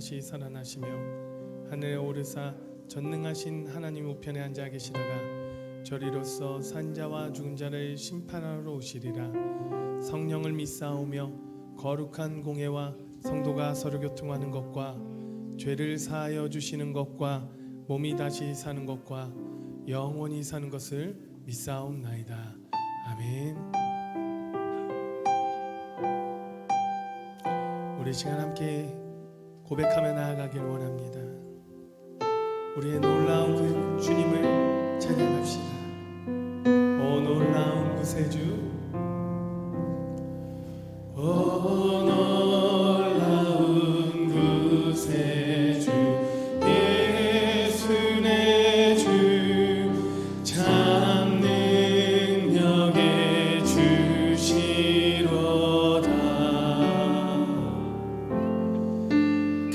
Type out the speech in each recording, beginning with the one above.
다시 살아나시며 하늘에 오르사 전능하신 하나님 우편에 앉아 계시다가 저리로서 산자와 죽은 자를 심판하러 오시리라. 성령을 믿사오며 거룩한 공회와 성도가 서로 교통하는 것과 죄를 사하여 주시는 것과 몸이 다시 사는 것과 영원히 사는 것을 믿사옵나이다. 아멘. 우리 시간 함께 고백하며 나아가길 원합니다. 우리의 놀라운 그 주님을 찬양합시다. 오 놀라운 구세주, 오 놀라운 구세주, 예수 내 주, 참 능력의 주시로다.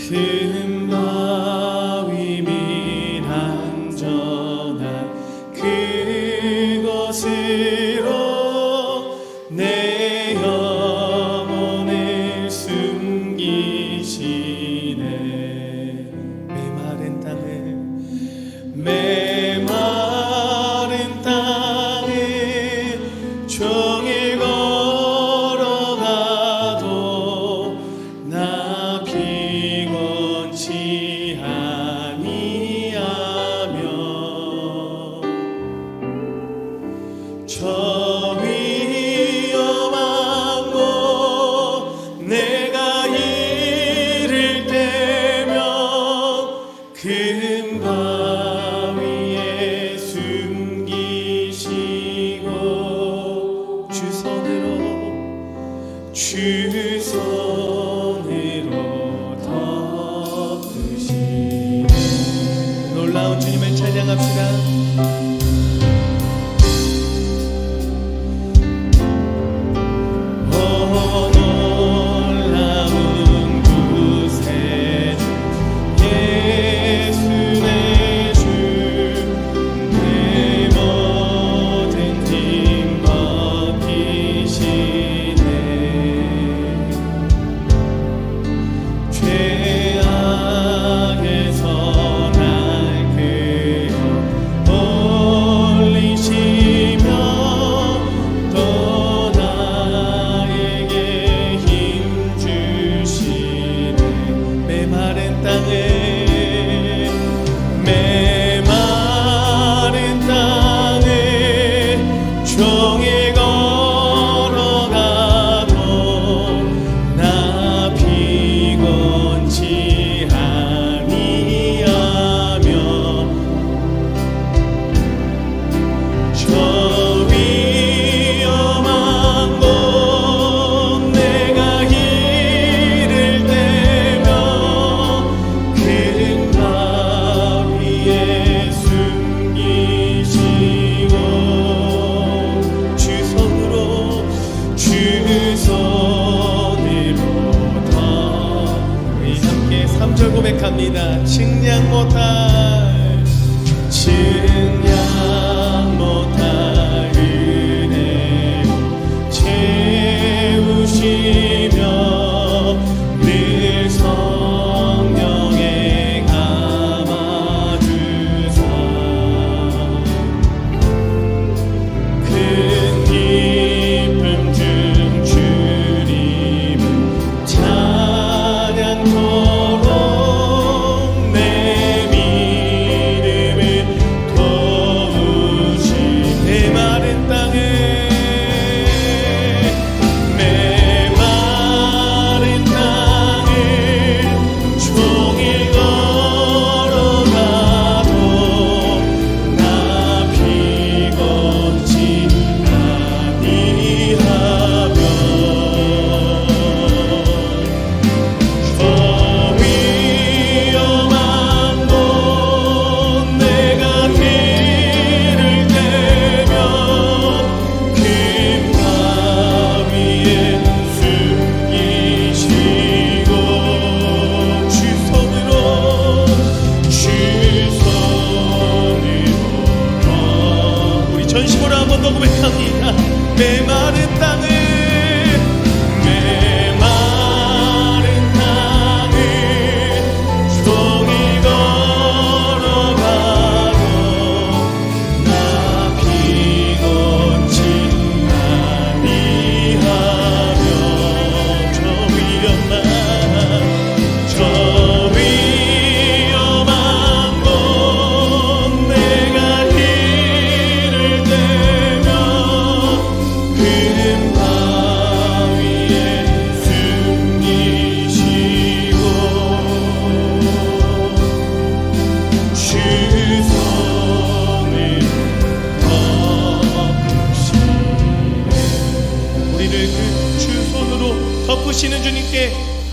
큰 바위 및 안전한 그곳으로 내 영혼을 숨기시네. 메마른 땅을 종일 걸어가도 나 피곤치 아니하며 저 위험한 곳 내가 이를 때면 큰 바위에 숨기시고 주 손으로 덮으시네. 놀라운 주님을 찬양합시다. 종일 걸어가도 나 피곤치 아니하며 저 위험한 곳 내가 이를 때면 큰 바위에 숨기시고 주 손으로 다 우리 함께 3절 고백합니다. 측량 못할 은혜로 채우시며 늘 성령에 감아주사 큰 기쁨 중 주님을 찬양토록 내 믿음을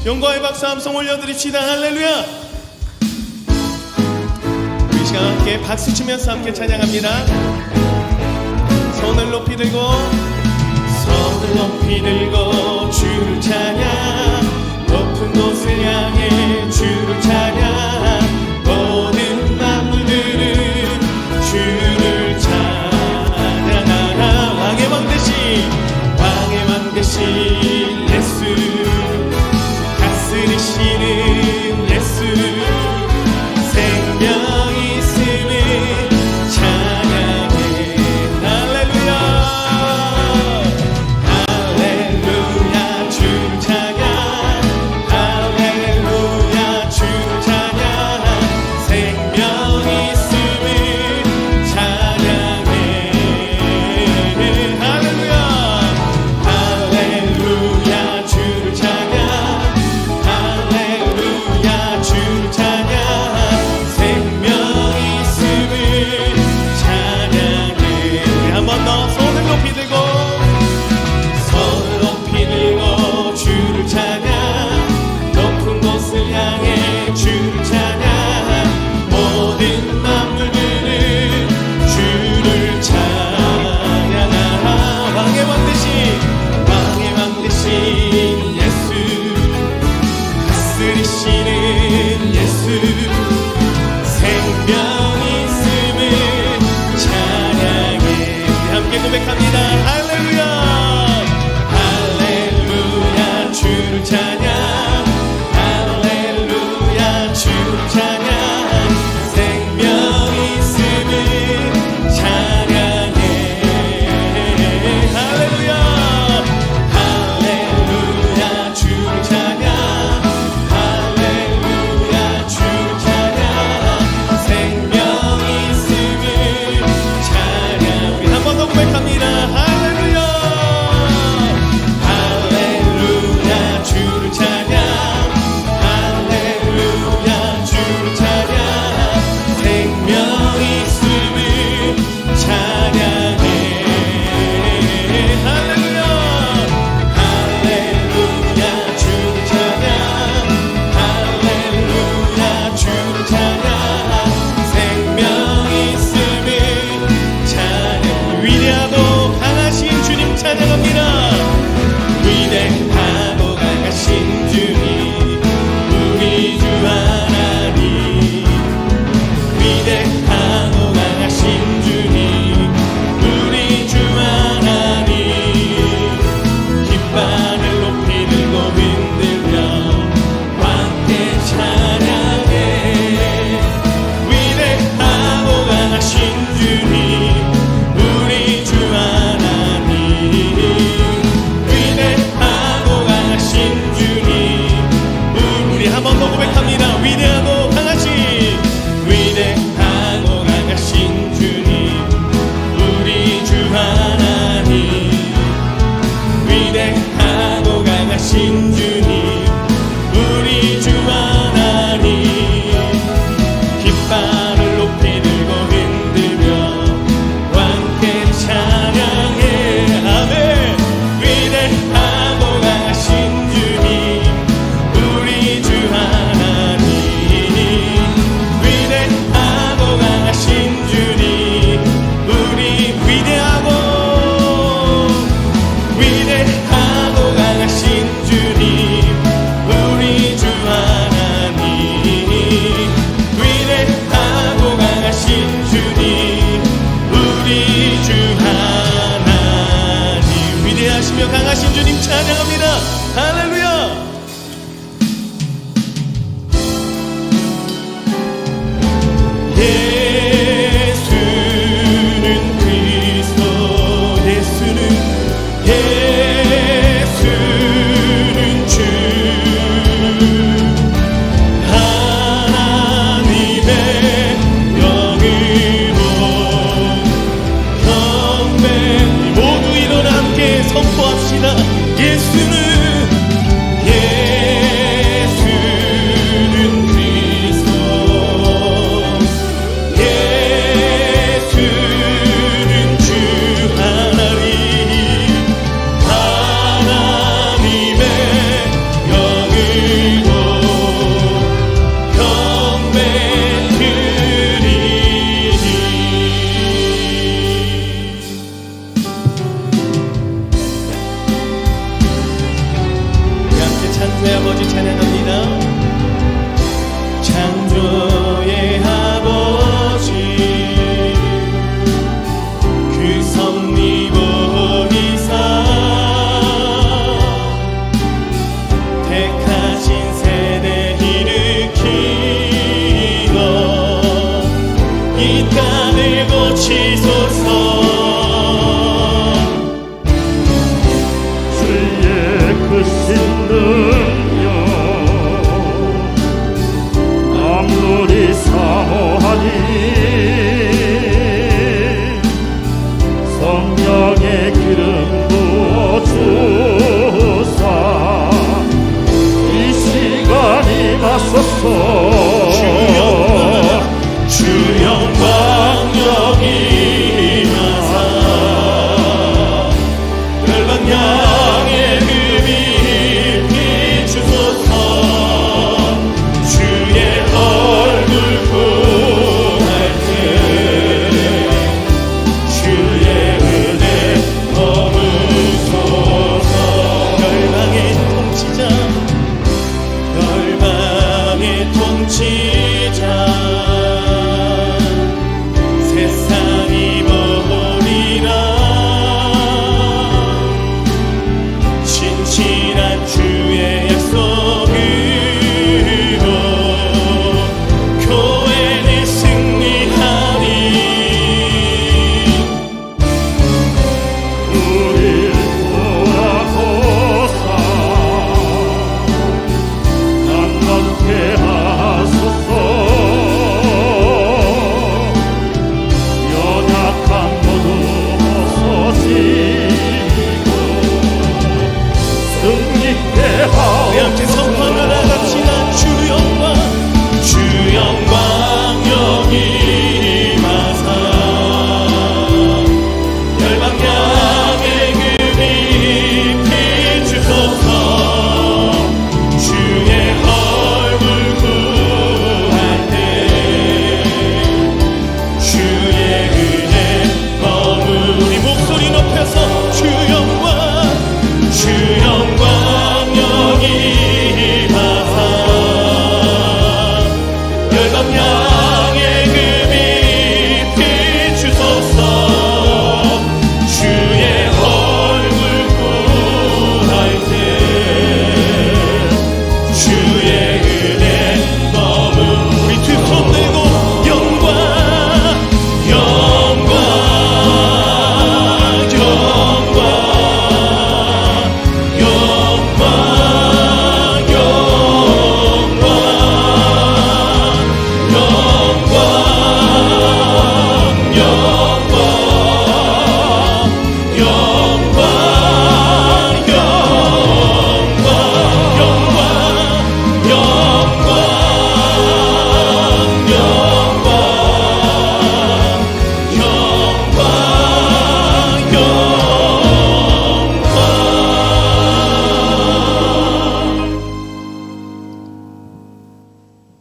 영광의 박수 함성 올려드립시다. 할렐루야. 우리 시간 함께 박수 치면서 함께 찬양합니다. 손을 높이 들고 주를 찬양, 높은 곳을 향해 주를 찬양, 모든 만물들은 주를 찬양하라. 왕의 왕 대신 예수, 다스리시는 예수, 생명 있음을 찬양해. 할렐루야. 할렐루야 주를 찬양, 할렐루야 주를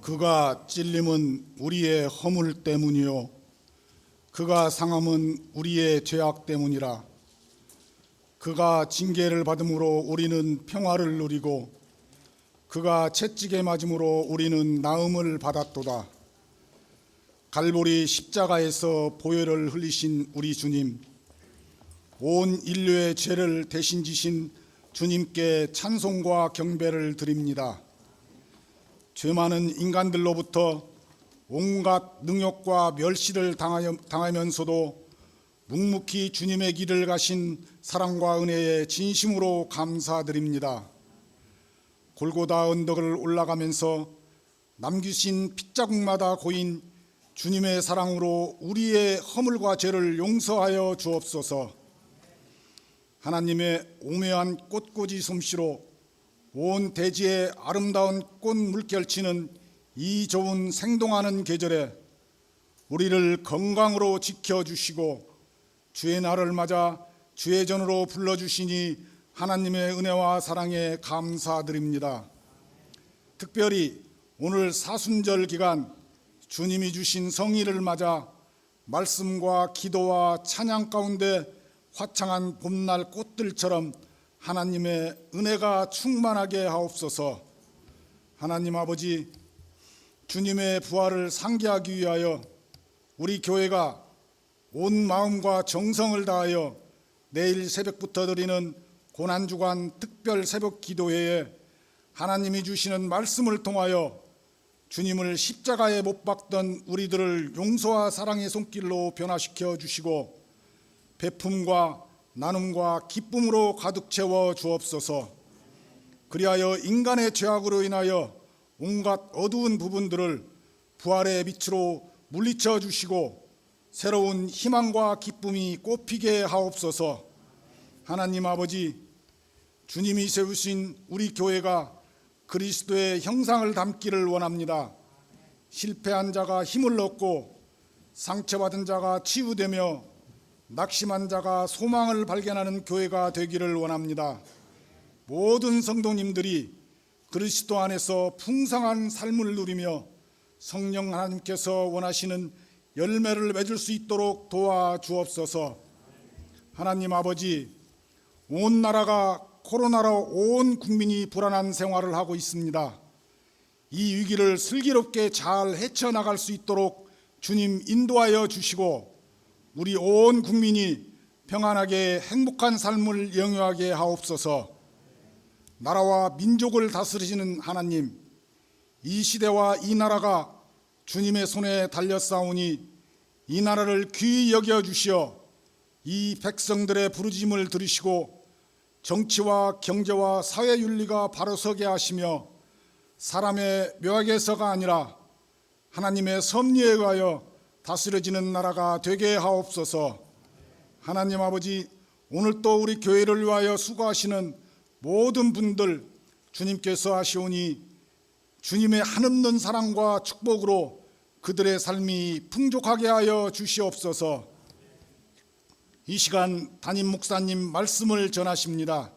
그가 찔림은 우리의 허물 때문이요 그가 상함은 우리의 죄악 때문이라. 그가 징계를 받음으로 우리는 평화를 누리고 그가 채찍에 맞음으로 우리는 나음을 받았도다. 갈보리 십자가에서 보혈을 흘리신 우리 주님, 온 인류의 죄를 대신 지신 주님께 찬송과 경배를 드립니다. 죄 많은 인간들로부터 온갖 능욕과 멸시를 당하면서도 묵묵히 주님의 길을 가신 사랑과 은혜에 진심으로 감사드립니다. 골고다 언덕을 올라가면서 남기신 핏자국마다 고인 주님의 사랑으로 우리의 허물과 죄를 용서하여 주옵소서. 하나님의 오묘한 꽃꽂이 솜씨로 온 대지에 아름다운 꽃 물결치는 이 좋은 생동하는 계절에 우리를 건강으로 지켜주시고 주의 날을 맞아 주의 전으로 불러주시니 하나님의 은혜와 사랑에 감사드립니다. 특별히 오늘 사순절 기간 주님이 주신 성의를 맞아 말씀과 기도와 찬양 가운데 화창한 봄날 꽃들처럼 하나님의 은혜가 충만하게 하옵소서. 하나님 아버지, 주님의 부활을 상기하기 위하여 우리 교회가 온 마음과 정성을 다하여 내일 새벽부터 드리는 고난주간 특별 새벽 기도회에 하나님이 주시는 말씀을 통하여 주님을 십자가에 못 박던 우리들을 용서와 사랑의 손길로 변화시켜 주시고 베품과 나눔과 기쁨으로 가득 채워 주옵소서. 그리하여 인간의 죄악으로 인하여 온갖 어두운 부분들을 부활의 빛으로 물리쳐 주시고 새로운 희망과 기쁨이 꽃피게 하옵소서. 하나님 아버지, 주님이 세우신 우리 교회가 그리스도의 형상을 담기를 원합니다. 실패한 자가 힘을 얻고 상처받은 자가 치유되며 낙심한 자가 소망을 발견하는 교회가 되기를 원합니다. 모든 성도님들이 그리스도 안에서 풍성한 삶을 누리며 성령 하나님께서 원하시는 열매를 맺을 수 있도록 도와주옵소서. 하나님 아버지, 온 나라가 코로나로 온 국민이 불안한 생활을 하고 있습니다. 이 위기를 슬기롭게 잘 헤쳐나갈 수 있도록 주님 인도하여 주시고 우리 온 국민이 평안하게 행복한 삶을 영유하게 하옵소서. 나라와 민족을 다스리시는 하나님, 이 시대와 이 나라가 주님의 손에 달렸사오니 이 나라를 귀히 여겨주시어 이 백성들의 부르짖음을 들으시고 정치와 경제와 사회윤리가 바로 서게 하시며 사람의 묘약에서가 아니라 하나님의 섭리에 의하여 다스려지는 나라가 되게 하옵소서. 하나님 아버지, 오늘 또 우리 교회를 위하여 수고하시는 모든 분들 주님께서 하시오니 주님의 한없는 사랑과 축복으로 그들의 삶이 풍족하게 하여 주시옵소서. 이 시간 담임 목사님 말씀을 전하십니다.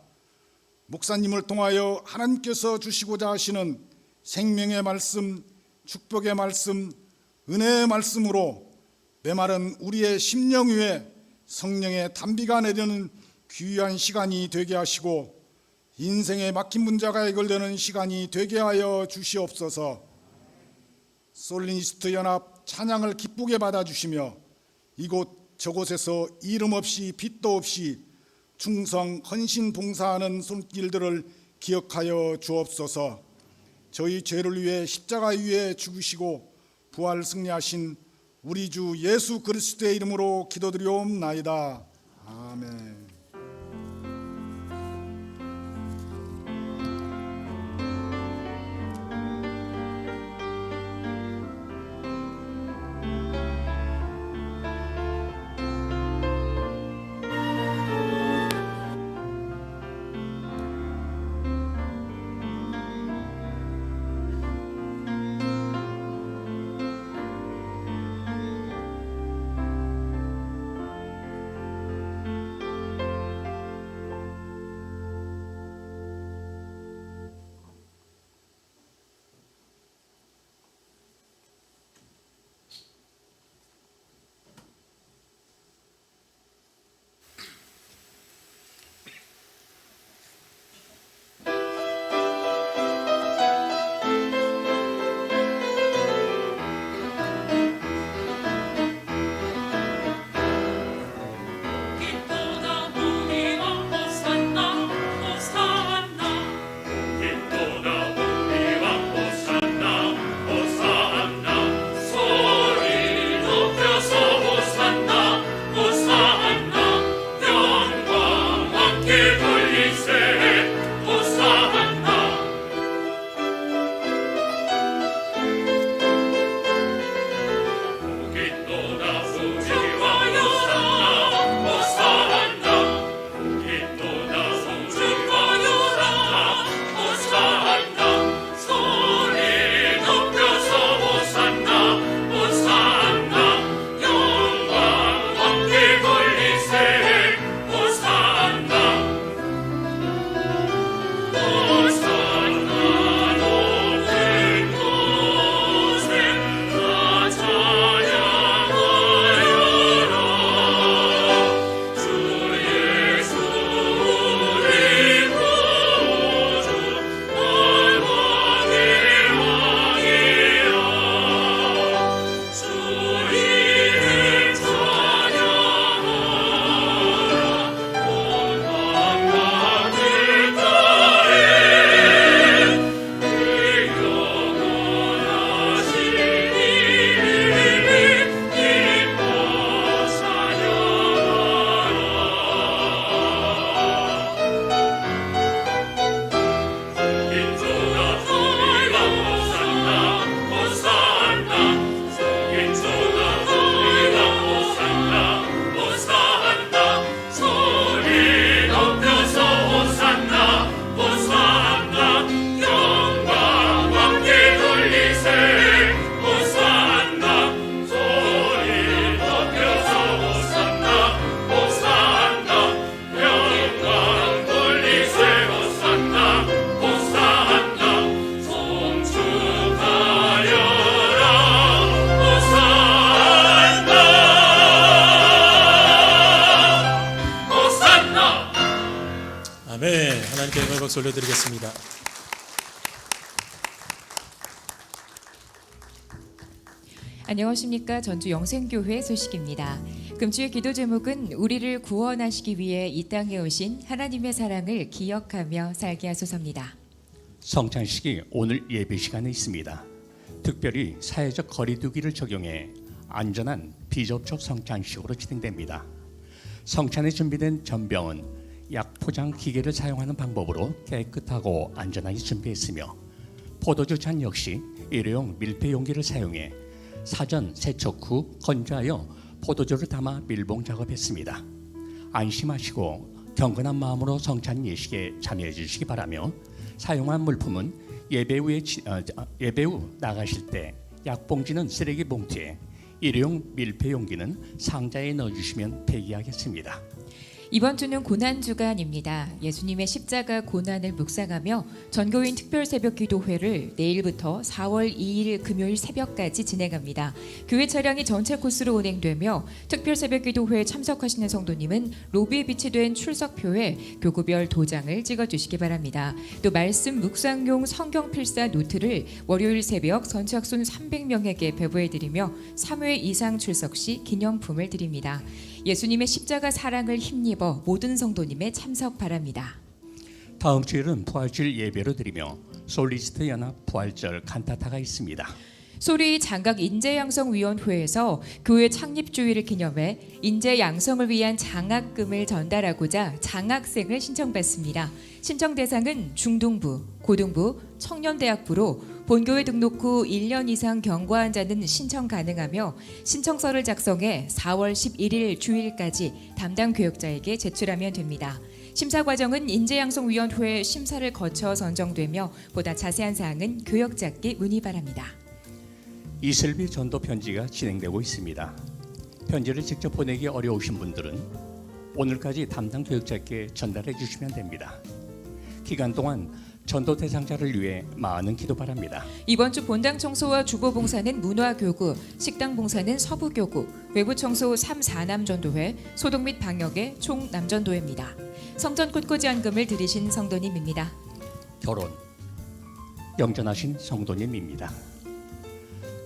목사님을 통하여 하나님께서 주시고자 하시는 생명의 말씀, 축복의 말씀, 은혜의 말씀으로 메마른 우리의 심령 위에 성령의 단비가 내리는 귀한 시간이 되게 하시고 인생의 막힌 문제가 해결되는 시간이 되게 하여 주시옵소서. 솔리니스트 연합 찬양을 기쁘게 받아주시며 이곳 저곳에서 이름 없이 빚도 없이 충성 헌신 봉사하는 손길들을 기억하여 주옵소서. 저희 죄를 위해 십자가 위에 죽으시고 부활 승리하신 우리 주 예수 그리스도의 이름으로 기도드리옵나이다. 아멘. 박수 올려드리겠습니다. 안녕하십니까. 전주 영생교회 소식입니다. 금주의 기도 제목은 우리를 구원하시기 위해 이 땅에 오신 하나님의 사랑을 기억하며 살게 하소서입니다. 성찬식이 오늘 예배 시간에 있습니다. 특별히 사회적 거리두기를 적용해 안전한 비접촉 성찬식으로 진행됩니다. 성찬에 준비된 전병은 약 포장 기계를 사용하는 방법으로 깨끗하고 안전하게 준비했으며 포도주 잔 역시 일회용 밀폐 용기를 사용해 사전 세척 후 건조하여 포도주를 담아 밀봉 작업했습니다. 안심하시고 경건한 마음으로 성찬 예식에 참여해 주시기 바라며 사용한 물품은 예배 후 나가실 때 약봉지는 쓰레기 봉투에 일회용 밀폐 용기는 상자에 넣어주시면 폐기하겠습니다. 이번 주는 고난주간입니다. 예수님의 십자가 고난을 묵상하며 전교인 특별새벽기도회를 내일부터 4월 2일 금요일 새벽까지 진행합니다. 교회 차량이 전체 코스로 운행되며 특별새벽기도회에 참석하시는 성도님은 로비에 비치된 출석표에 교구별 도장을 찍어주시기 바랍니다. 또 말씀 묵상용 성경필사 노트를 월요일 새벽 선착순 300명에게 배부해드리며 3회 이상 출석 시 기념품을 드립니다. 예수님의 십자가 사랑을 힘입어 모든 성도님의 참석 바랍니다. 다음 주일은 부활주일 예배로 드리며 솔리스트 연합 부활절 칸타타가 있습니다. 소리 장각 인재양성위원회에서 교회 창립주의를 기념해 인재양성을 위한 장학금을 전달하고자 장학생을 신청받습니다. 신청 대상은 중등부, 고등부, 청년대학부로 본교회 등록 후 1년 이상 경과한 자는 신청 가능하며 신청서를 작성해 4월 11일 주일까지 담당 교역자에게 제출하면 됩니다. 심사 과정은 인재양성위원회 심사를 거쳐 선정되며 보다 자세한 사항은 교역자께 문의 바랍니다. 이슬비 전도 편지가 진행되고 있습니다. 편지를 직접 보내기 어려우신 분들은 오늘까지 담당 교역자께 전달해 주시면 됩니다. 기간 동안 전도 대상자를 위해 많은 기도 바랍니다. 이번 주 본당 청소와 주보 봉사는 문화교구, 식당 봉사는 서부교구, 외부 청소 3, 4남 전도회, 소독 및 방역의 총 남전도회입니다. 성전 꽃꽂이 헌금을 드리신 성도님입니다. 결혼, 영전하신 성도님입니다.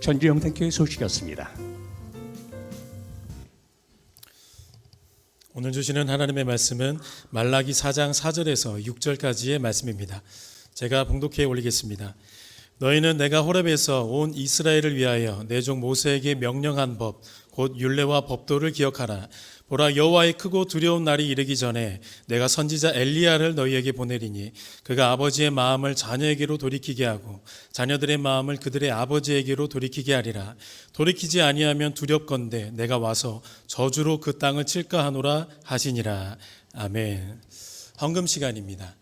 전주 영생교회 소식이었습니다. 오늘 주시는 하나님의 말씀은 말라기 4장 4절에서 6절까지의 말씀입니다. 제가 봉독해 올리겠습니다. 너희는 내가 호렙에서 온 이스라엘을 위하여 내 종 모세에게 명령한 법, 곧 율례와 법도를 기억하라. 보라, 여호와의 크고 두려운 날이 이르기 전에 내가 선지자 엘리야를 너희에게 보내리니 그가 아버지의 마음을 자녀에게로 돌이키게 하고 자녀들의 마음을 그들의 아버지에게로 돌이키게 하리라. 돌이키지 아니하면 두렵건대 내가 와서 저주로 그 땅을 칠까 하노라 하시니라. 아멘. 헌금 시간입니다.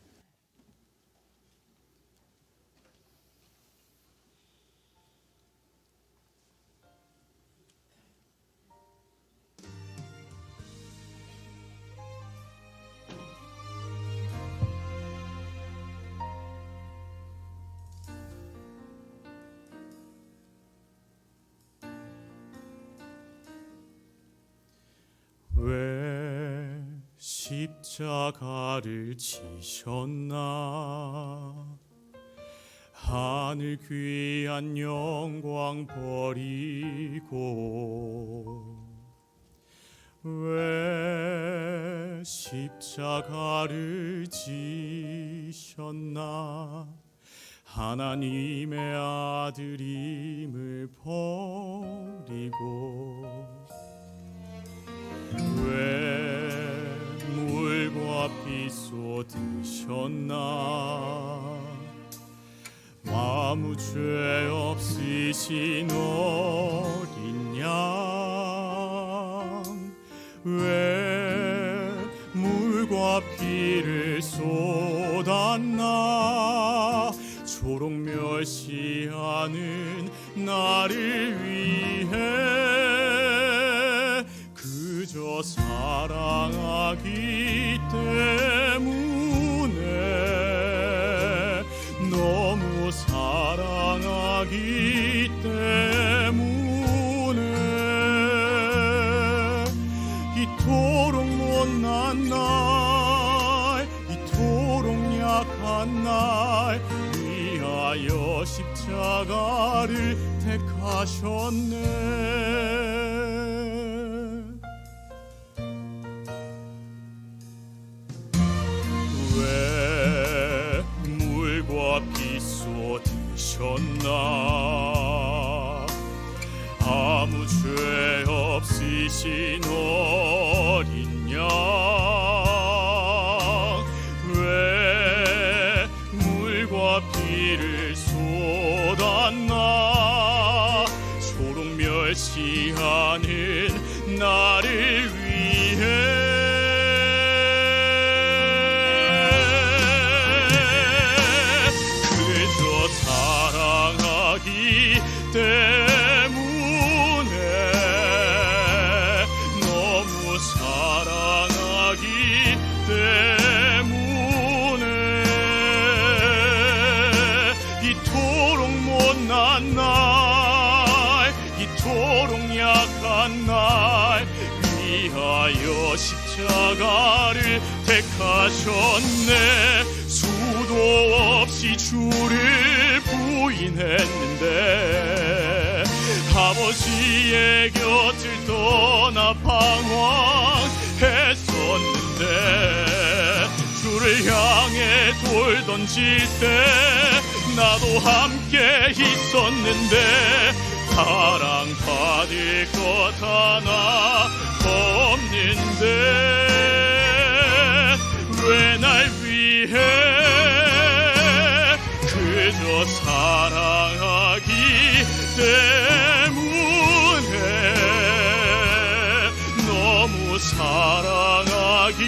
왜 십자가를 지셨나 하늘 귀한 영광 버리고 왜 십자가를 지셨나 하나님의 아들임을 버리고 왜 물과 피 쏟으셨나 아무 죄 없으신 어린 양 왜 물과 피를 쏟았나 초록 멸시하는 나를 위해 그저 사랑하기 때문에 너무 사랑하기 때문에 이토록 못난 날 이토록 약한 약한 날 위하여 십자가를 택하셨네. 왜 물과 피 쏟으셨나. 아무 죄 없으신 어린 양 왜 물과 피를 쏟았나. 초록 멸시하는 나를 위해. 그저 사랑하기 때문에 너무 사랑하기 때문에 이토록 못난 날 이토록 약한 날 위하여 십자가를 택하셨네. 수도 없이 주를 부인했는데 아버지의 곁을 떠나 방황했었는데 주를 향해 돌 던질 때 나도 함께 있었는데 사랑받을 것 하나 없는데 왜 날 위해 그저 사랑하기 때문에 너무 사랑하기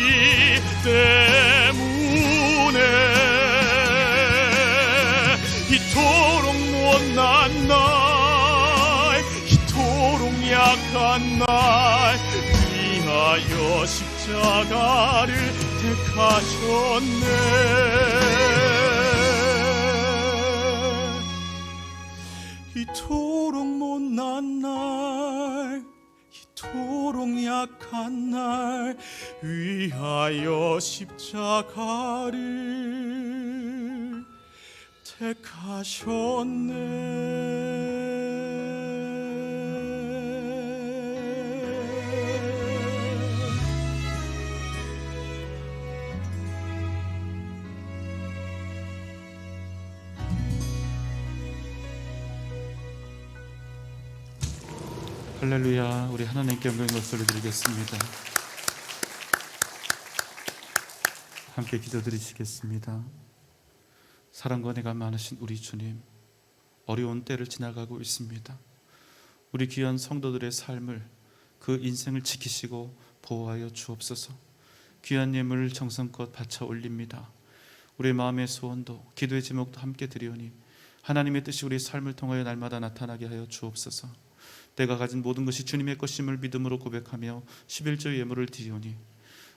때문에 이토록 못난 날 이토록 약한 날 위하여 십자가를 택하셨네. 이토록 못난 날 이토록 약한 날 위하여 십자가를 택하셨네. 할렐루야. 우리 하나님께 영광과 소리 드리겠습니다. 함께 기도드리시겠습니다. 사랑과 은혜가 많으신 우리 주님, 어려운 때를 지나가고 있습니다. 우리 귀한 성도들의 삶을, 그 인생을 지키시고 보호하여 주옵소서. 귀한 예물을 정성껏 바쳐 올립니다. 우리의 마음의 소원도 기도의 제목도 함께 드리오니 하나님의 뜻이 우리의 삶을 통하여 날마다 나타나게 하여 주옵소서. 내가 가진 모든 것이 주님의 것임을 믿음으로 고백하며 11조 예물을 드리오니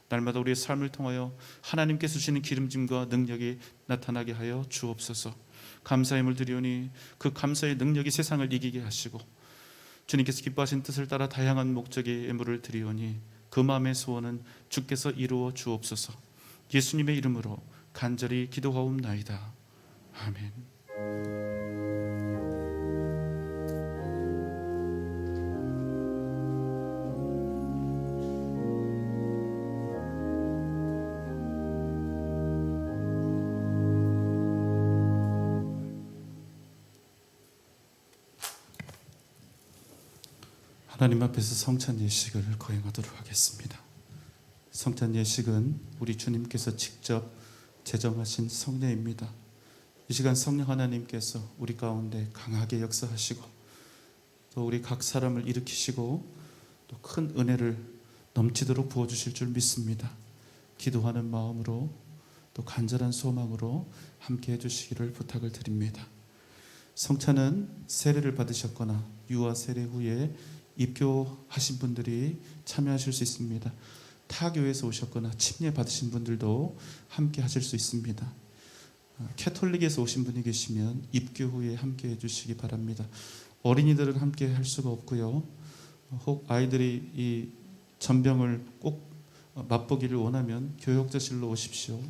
날마다 우리의 삶을 통하여 하나님께서 주시는 기름짐과 능력이 나타나게 하여 주옵소서. 감사의 예물 드리오니 그 감사의 능력이 세상을 이기게 하시고 주님께서 기뻐하신 뜻을 따라 다양한 목적의 예물을 드리오니 그 마음의 소원은 주께서 이루어 주옵소서. 예수님의 이름으로 간절히 기도하옵나이다. 아멘. 하나님 앞에서 성찬 예식을 거행하도록 하겠습니다. 성찬 예식은 우리 주님께서 직접 제정하신 성례입니다. 이 시간 성령 하나님께서 우리 가운데 강하게 역사하시고 또 우리 각 사람을 일으키시고 또 큰 은혜를 넘치도록 부어주실 줄 믿습니다. 기도하는 마음으로 또 간절한 소망으로 함께 해주시기를 부탁을 드립니다. 성찬은 세례를 받으셨거나 유아 세례 후에 입교하신 분들이 참여하실 수 있습니다. 타교에서 오셨거나 침례 받으신 분들도 함께 하실 수 있습니다. 캐톨릭에서 오신 분이 계시면 입교 후에 함께 해주시기 바랍니다. 어린이들은 함께 할 수가 없고요. 혹 아이들이 이 전병을 꼭 맛보기를 원하면 교역자실로 오십시오.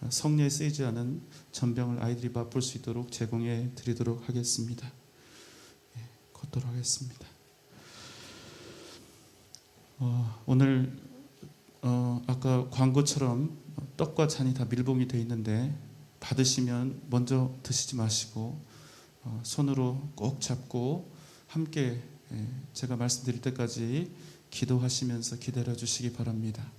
성례에 쓰이지 않은 전병을 아이들이 맛볼 수 있도록 제공해 드리도록 하겠습니다. 걷도록 하겠습니다. 오늘 아까 광고처럼 떡과 잔이 다 밀봉이 되어 있는데 받으시면 먼저 드시지 마시고 손으로 꼭 잡고 함께 제가 말씀드릴 때까지 기도하시면서 기다려 주시기 바랍니다.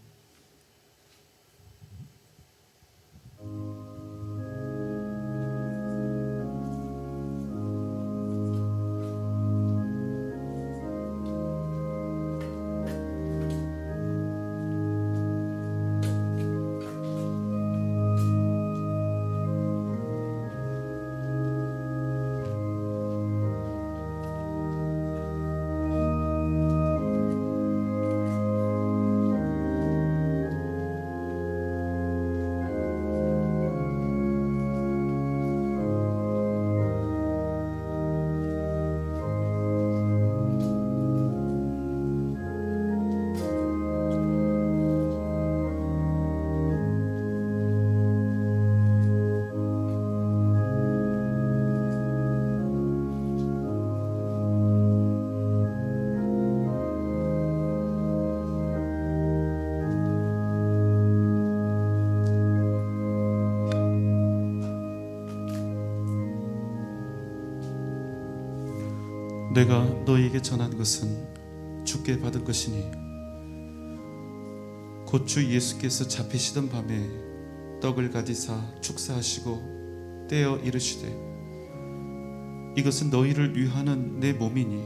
내가 너희에게 전한 것은 주께 받은 것이니 곧 주 예수께서 잡히시던 밤에 떡을 가지사 축사하시고 떼어 이르시되 이것은 너희를 위하는 내 몸이니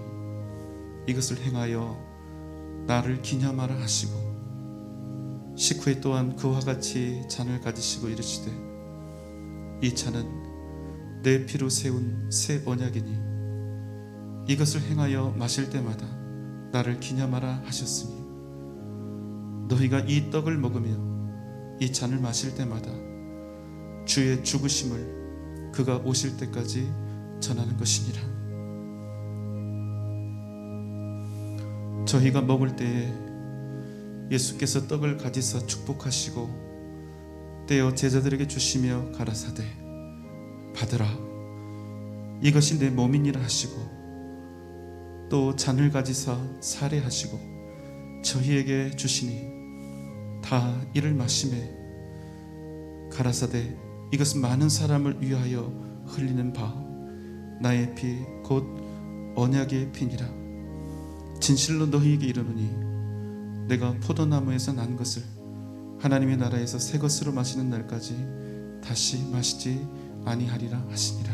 이것을 행하여 나를 기념하라 하시고 식후에 또한 그와 같이 잔을 가지시고 이르시되 이 잔은 내 피로 세운 새 언약이니 이것을 행하여 마실 때마다 나를 기념하라 하셨으니 너희가 이 떡을 먹으며 이 잔을 마실 때마다 주의 죽으심을 그가 오실 때까지 전하는 것이니라. 저희가 먹을 때에 예수께서 떡을 가지사 축복하시고 떼어 제자들에게 주시며 가라사대 받으라 이것이 내 몸이니라 하시고 또 잔을 가지사 사례하시고 저희에게 주시니 다 이를 마시매 가라사대 이것은 많은 사람을 위하여 흘리는 바 나의 피 곧 언약의 피니라. 진실로 너희에게 이르노니 내가 포도나무에서 난 것을 하나님의 나라에서 새 것으로 마시는 날까지 다시 마시지 아니하리라 하시니라.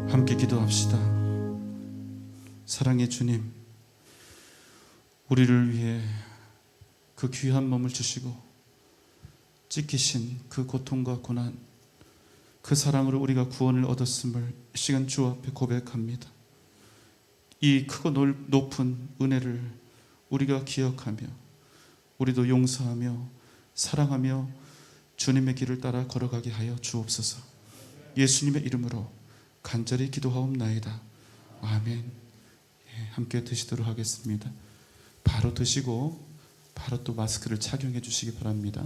함께 기도합시다. 사랑의 주님, 우리를 위해 그 귀한 몸을 주시고 찢기신 그 고통과 고난, 그 사랑으로 우리가 구원을 얻었음을 이 시간 주 앞에 고백합니다. 이 크고 높은 은혜를 우리가 기억하며 우리도 용서하며 사랑하며 주님의 길을 따라 걸어가게 하여 주옵소서. 예수님의 이름으로 간절히 기도하옵나이다. 아멘. 예, 함께 드시도록 하겠습니다. 바로 드시고 바로 또 마스크를 착용해 주시기 바랍니다.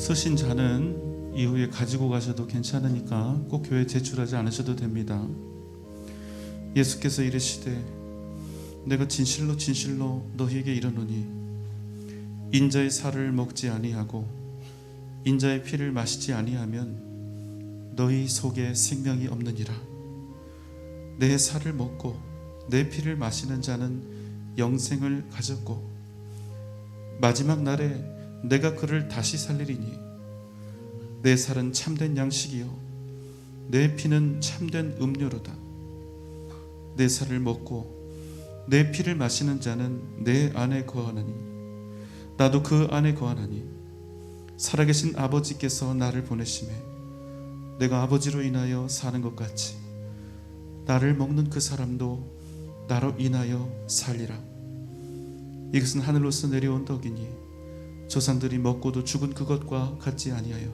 쓰신 잔은 이후에 가지고 가셔도 괜찮으니까 꼭 교회에 제출하지 않으셔도 됩니다. 예수께서 이르시되 내가 진실로 진실로 너희에게 이르노니 인자의 살을 먹지 아니하고 인자의 피를 마시지 아니하면 너희 속에 생명이 없느니라. 내 살을 먹고 내 피를 마시는 자는 영생을 가졌고 마지막 날에 내가 그를 다시 살리리니 내 살은 참된 양식이요 내 피는 참된 음료로다. 내 살을 먹고 내 피를 마시는 자는 내 안에 거하나니 나도 그 안에 거하나니 살아계신 아버지께서 나를 보내심에 내가 아버지로 인하여 사는 것 같이 나를 먹는 그 사람도 나로 인하여 살리라. 이것은 하늘로서 내려온 떡이니 조상들이 먹고도 죽은 그것과 같지 아니하여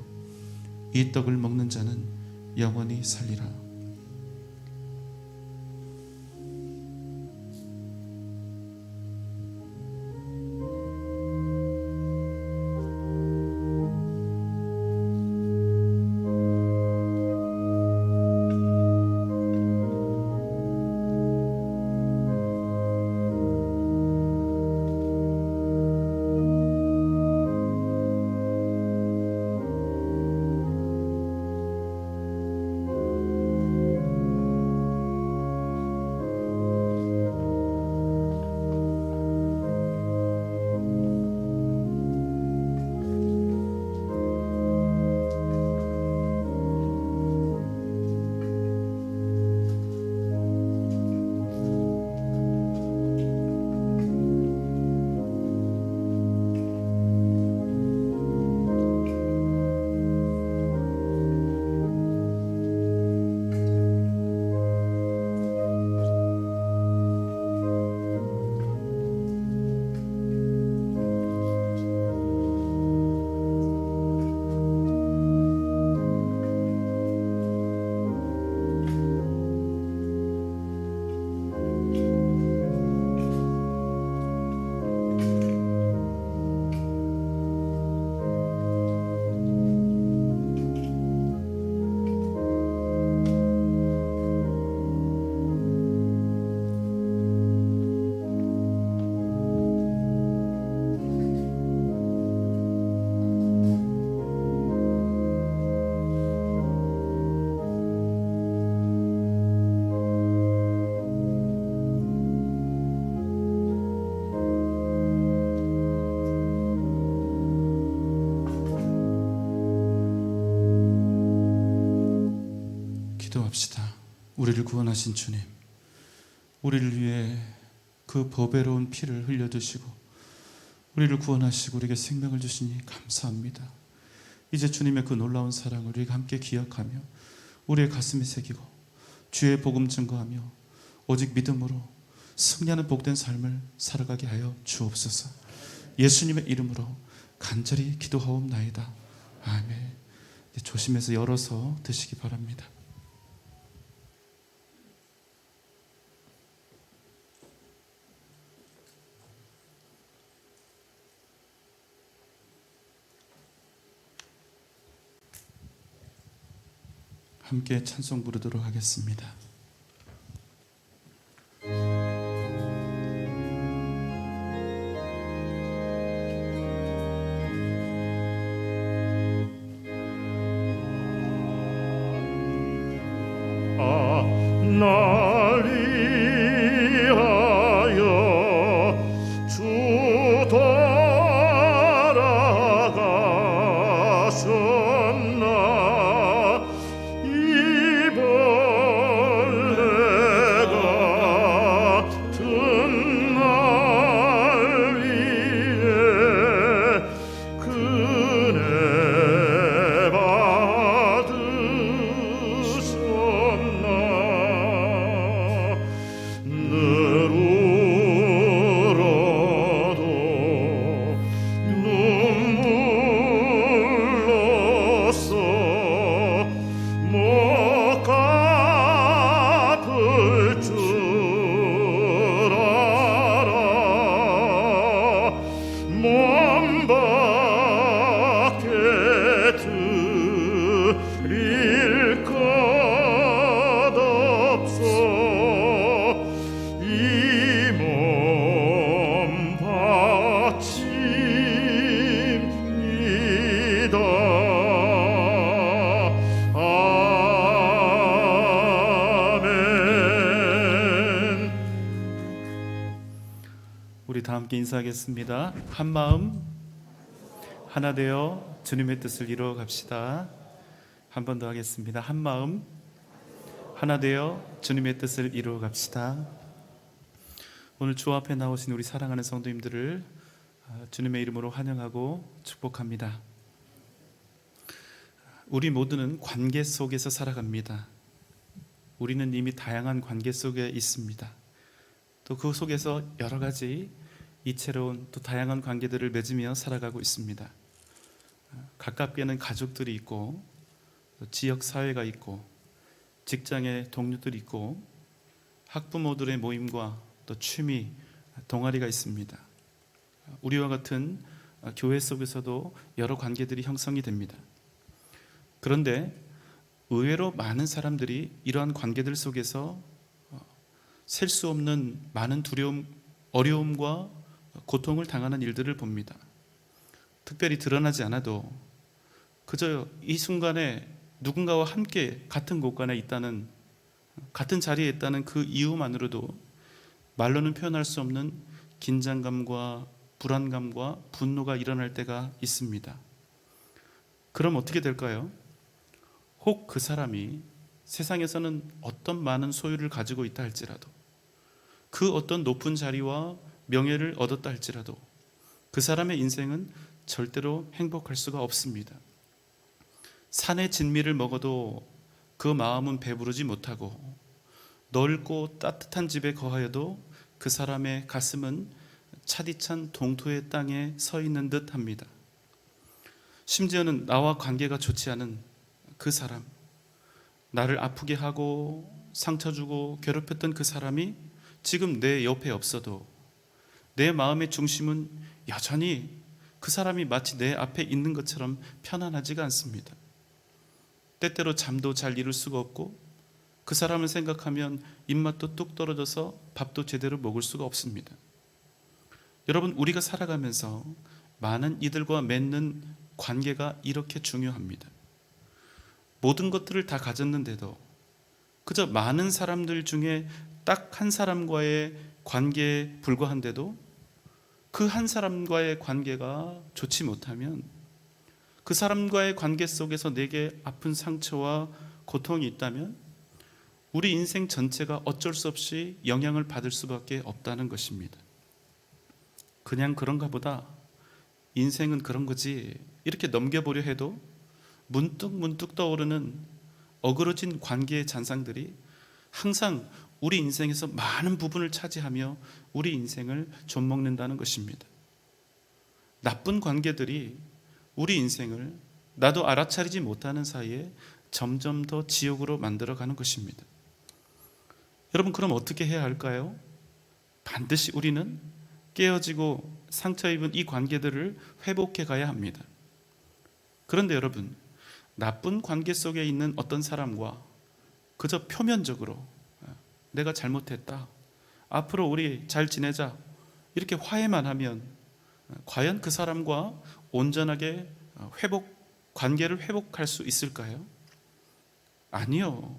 이 떡을 먹는 자는 영원히 살리라. 기도합시다. 우리를 구원하신 주님, 우리를 위해 그 보배로운 피를 흘려주시고 우리를 구원하시고 우리에게 생명을 주시니 감사합니다. 이제 주님의 그 놀라운 사랑을 우리가 함께 기억하며 우리의 가슴에 새기고 주의 복음 증거하며 오직 믿음으로 승리하는 복된 삶을 살아가게 하여 주옵소서. 예수님의 이름으로 간절히 기도하옵나이다. 아멘. 조심해서 열어서 드시기 바랍니다. 함께 찬송 부르도록 하겠습니다. 날 위하여 주 돌아가셨나 이 벌레 같은 날 위에 그네 받으셨나 늘 울어도 눈물로써 못 갚을 줄 알아 몸 밖에 드릴 것 없어 이 몸 바칩니다. 아멘. 우리 다 함께 인사하겠습니다. 한 마음 하나 되어 주님의 뜻을 이루어 갑시다. 한 번 더 하겠습니다. 한 마음 하나 되어 주님의 뜻을 이루어 갑시다. 오늘 주 앞에 나오신 우리 사랑하는 성도님들을 주님의 이름으로 환영하고 축복합니다. 우리 모두는 관계 속에서 살아갑니다. 우리는 이미 다양한 관계 속에 있습니다. 또 그 속에서 여러 가지 이채로운 또 다양한 관계들을 맺으며 살아가고 있습니다. 가깝게는 가족들이 있고 또 지역 사회가 있고 직장의 동료들이 있고 학부모들의 모임과 또 취미, 동아리가 있습니다. 우리와 같은 교회 속에서도 여러 관계들이 형성이 됩니다. 그런데 의외로 많은 사람들이 이러한 관계들 속에서 셀 수 없는 많은 두려움, 어려움과 고통을 당하는 일들을 봅니다. 특별히 드러나지 않아도 그저 이 순간에 누군가와 함께 같은 곳간에 있다는, 같은 자리에 있다는 그 이유만으로도 말로는 표현할 수 없는 긴장감과 불안감과 분노가 일어날 때가 있습니다. 그럼 어떻게 될까요? 혹 그 사람이 세상에서는 어떤 많은 소유를 가지고 있다 할지라도, 그 어떤 높은 자리와 명예를 얻었다 할지라도 그 사람의 인생은 절대로 행복할 수가 없습니다. 산의 진미를 먹어도 그 마음은 배부르지 못하고, 넓고 따뜻한 집에 거하여도 그 사람의 가슴은 차디찬 동토의 땅에 서 있는 듯 합니다. 심지어는 나와 관계가 좋지 않은 그 사람, 나를 아프게 하고 상처 주고 괴롭혔던 그 사람이 지금 내 옆에 없어도 내 마음의 중심은 여전히 그 사람이 마치 내 앞에 있는 것처럼 편안하지가 않습니다. 때때로 잠도 잘 이룰 수가 없고, 그 사람을 생각하면 입맛도 뚝 떨어져서 밥도 제대로 먹을 수가 없습니다. 여러분, 우리가 살아가면서 많은 이들과 맺는 관계가 이렇게 중요합니다. 모든 것들을 다 가졌는데도 그저 많은 사람들 중에 딱 한 사람과의 관계에 불과한데도 그 한 사람과의 관계가 좋지 못하면, 그 사람과의 관계 속에서 내게 아픈 상처와 고통이 있다면 우리 인생 전체가 어쩔 수 없이 영향을 받을 수밖에 없다는 것입니다. 그냥 그런가 보다, 인생은 그런 거지, 이렇게 넘겨보려 해도 문득 떠오르는 어그러진 관계의 잔상들이 항상 우리 인생에서 많은 부분을 차지하며 우리 인생을 좀먹는다는 것입니다. 나쁜 관계들이 우리 인생을 나도 알아차리지 못하는 사이에 점점 더 지옥으로 만들어가는 것입니다. 여러분, 그럼 어떻게 해야 할까요? 반드시 우리는 깨어지고 상처 입은 이 관계들을 회복해 가야 합니다. 그런데 여러분, 나쁜 관계 속에 있는 어떤 사람과 그저 표면적으로 내가 잘못했다, 앞으로 우리 잘 지내자, 이렇게 화해만 하면 과연 그 사람과 온전하게 관계를 회복할 수 있을까요? 아니요,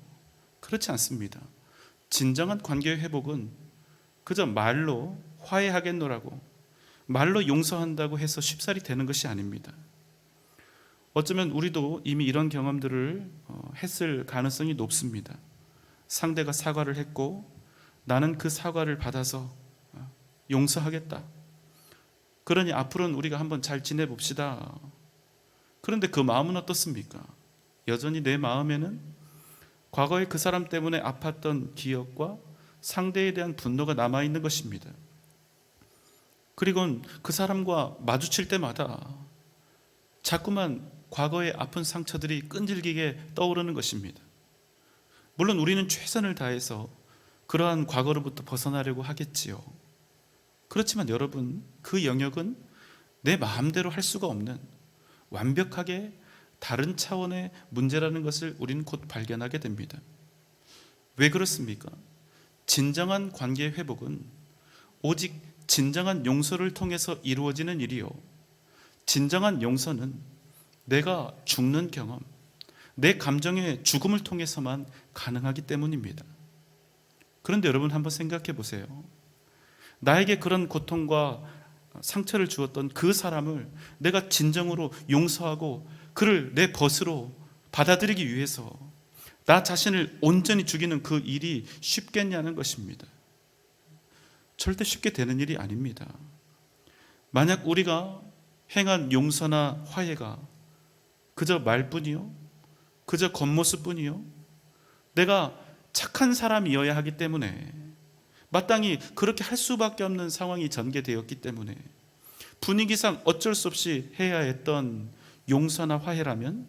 그렇지 않습니다. 진정한 관계 회복은 그저 말로 화해하겠노라고, 말로 용서한다고 해서 쉽사리 되는 것이 아닙니다. 어쩌면 우리도 이미 이런 경험들을 했을 가능성이 높습니다. 상대가 사과를 했고 나는 그 사과를 받아서 용서하겠다, 그러니 앞으로는 우리가 한번 잘 지내봅시다. 그런데 그 마음은 어떻습니까? 여전히 내 마음에는 과거에 그 사람 때문에 아팠던 기억과 상대에 대한 분노가 남아있는 것입니다. 그리고 그 사람과 마주칠 때마다 자꾸만 과거의 아픈 상처들이 끈질기게 떠오르는 것입니다. 물론 우리는 최선을 다해서 그러한 과거로부터 벗어나려고 하겠지요. 그렇지만 여러분, 그 영역은 내 마음대로 할 수가 없는 완벽하게 다른 차원의 문제라는 것을 우리는 곧 발견하게 됩니다. 왜 그렇습니까? 진정한 관계 회복은 오직 진정한 용서를 통해서 이루어지는 일이요, 진정한 용서는 내가 죽는 경험, 내 감정의 죽음을 통해서만 가능하기 때문입니다. 그런데 여러분, 한번 생각해 보세요. 나에게 그런 고통과 상처를 주었던 그 사람을 내가 진정으로 용서하고 그를 내 벗으로 받아들이기 위해서 나 자신을 온전히 죽이는 그 일이 쉽겠냐는 것입니다. 절대 쉽게 되는 일이 아닙니다. 만약 우리가 행한 용서나 화해가 그저 말뿐이요, 그저 겉모습뿐이요, 내가 착한 사람이어야 하기 때문에, 마땅히 그렇게 할 수밖에 없는 상황이 전개되었기 때문에, 분위기상 어쩔 수 없이 해야 했던 용서나 화해라면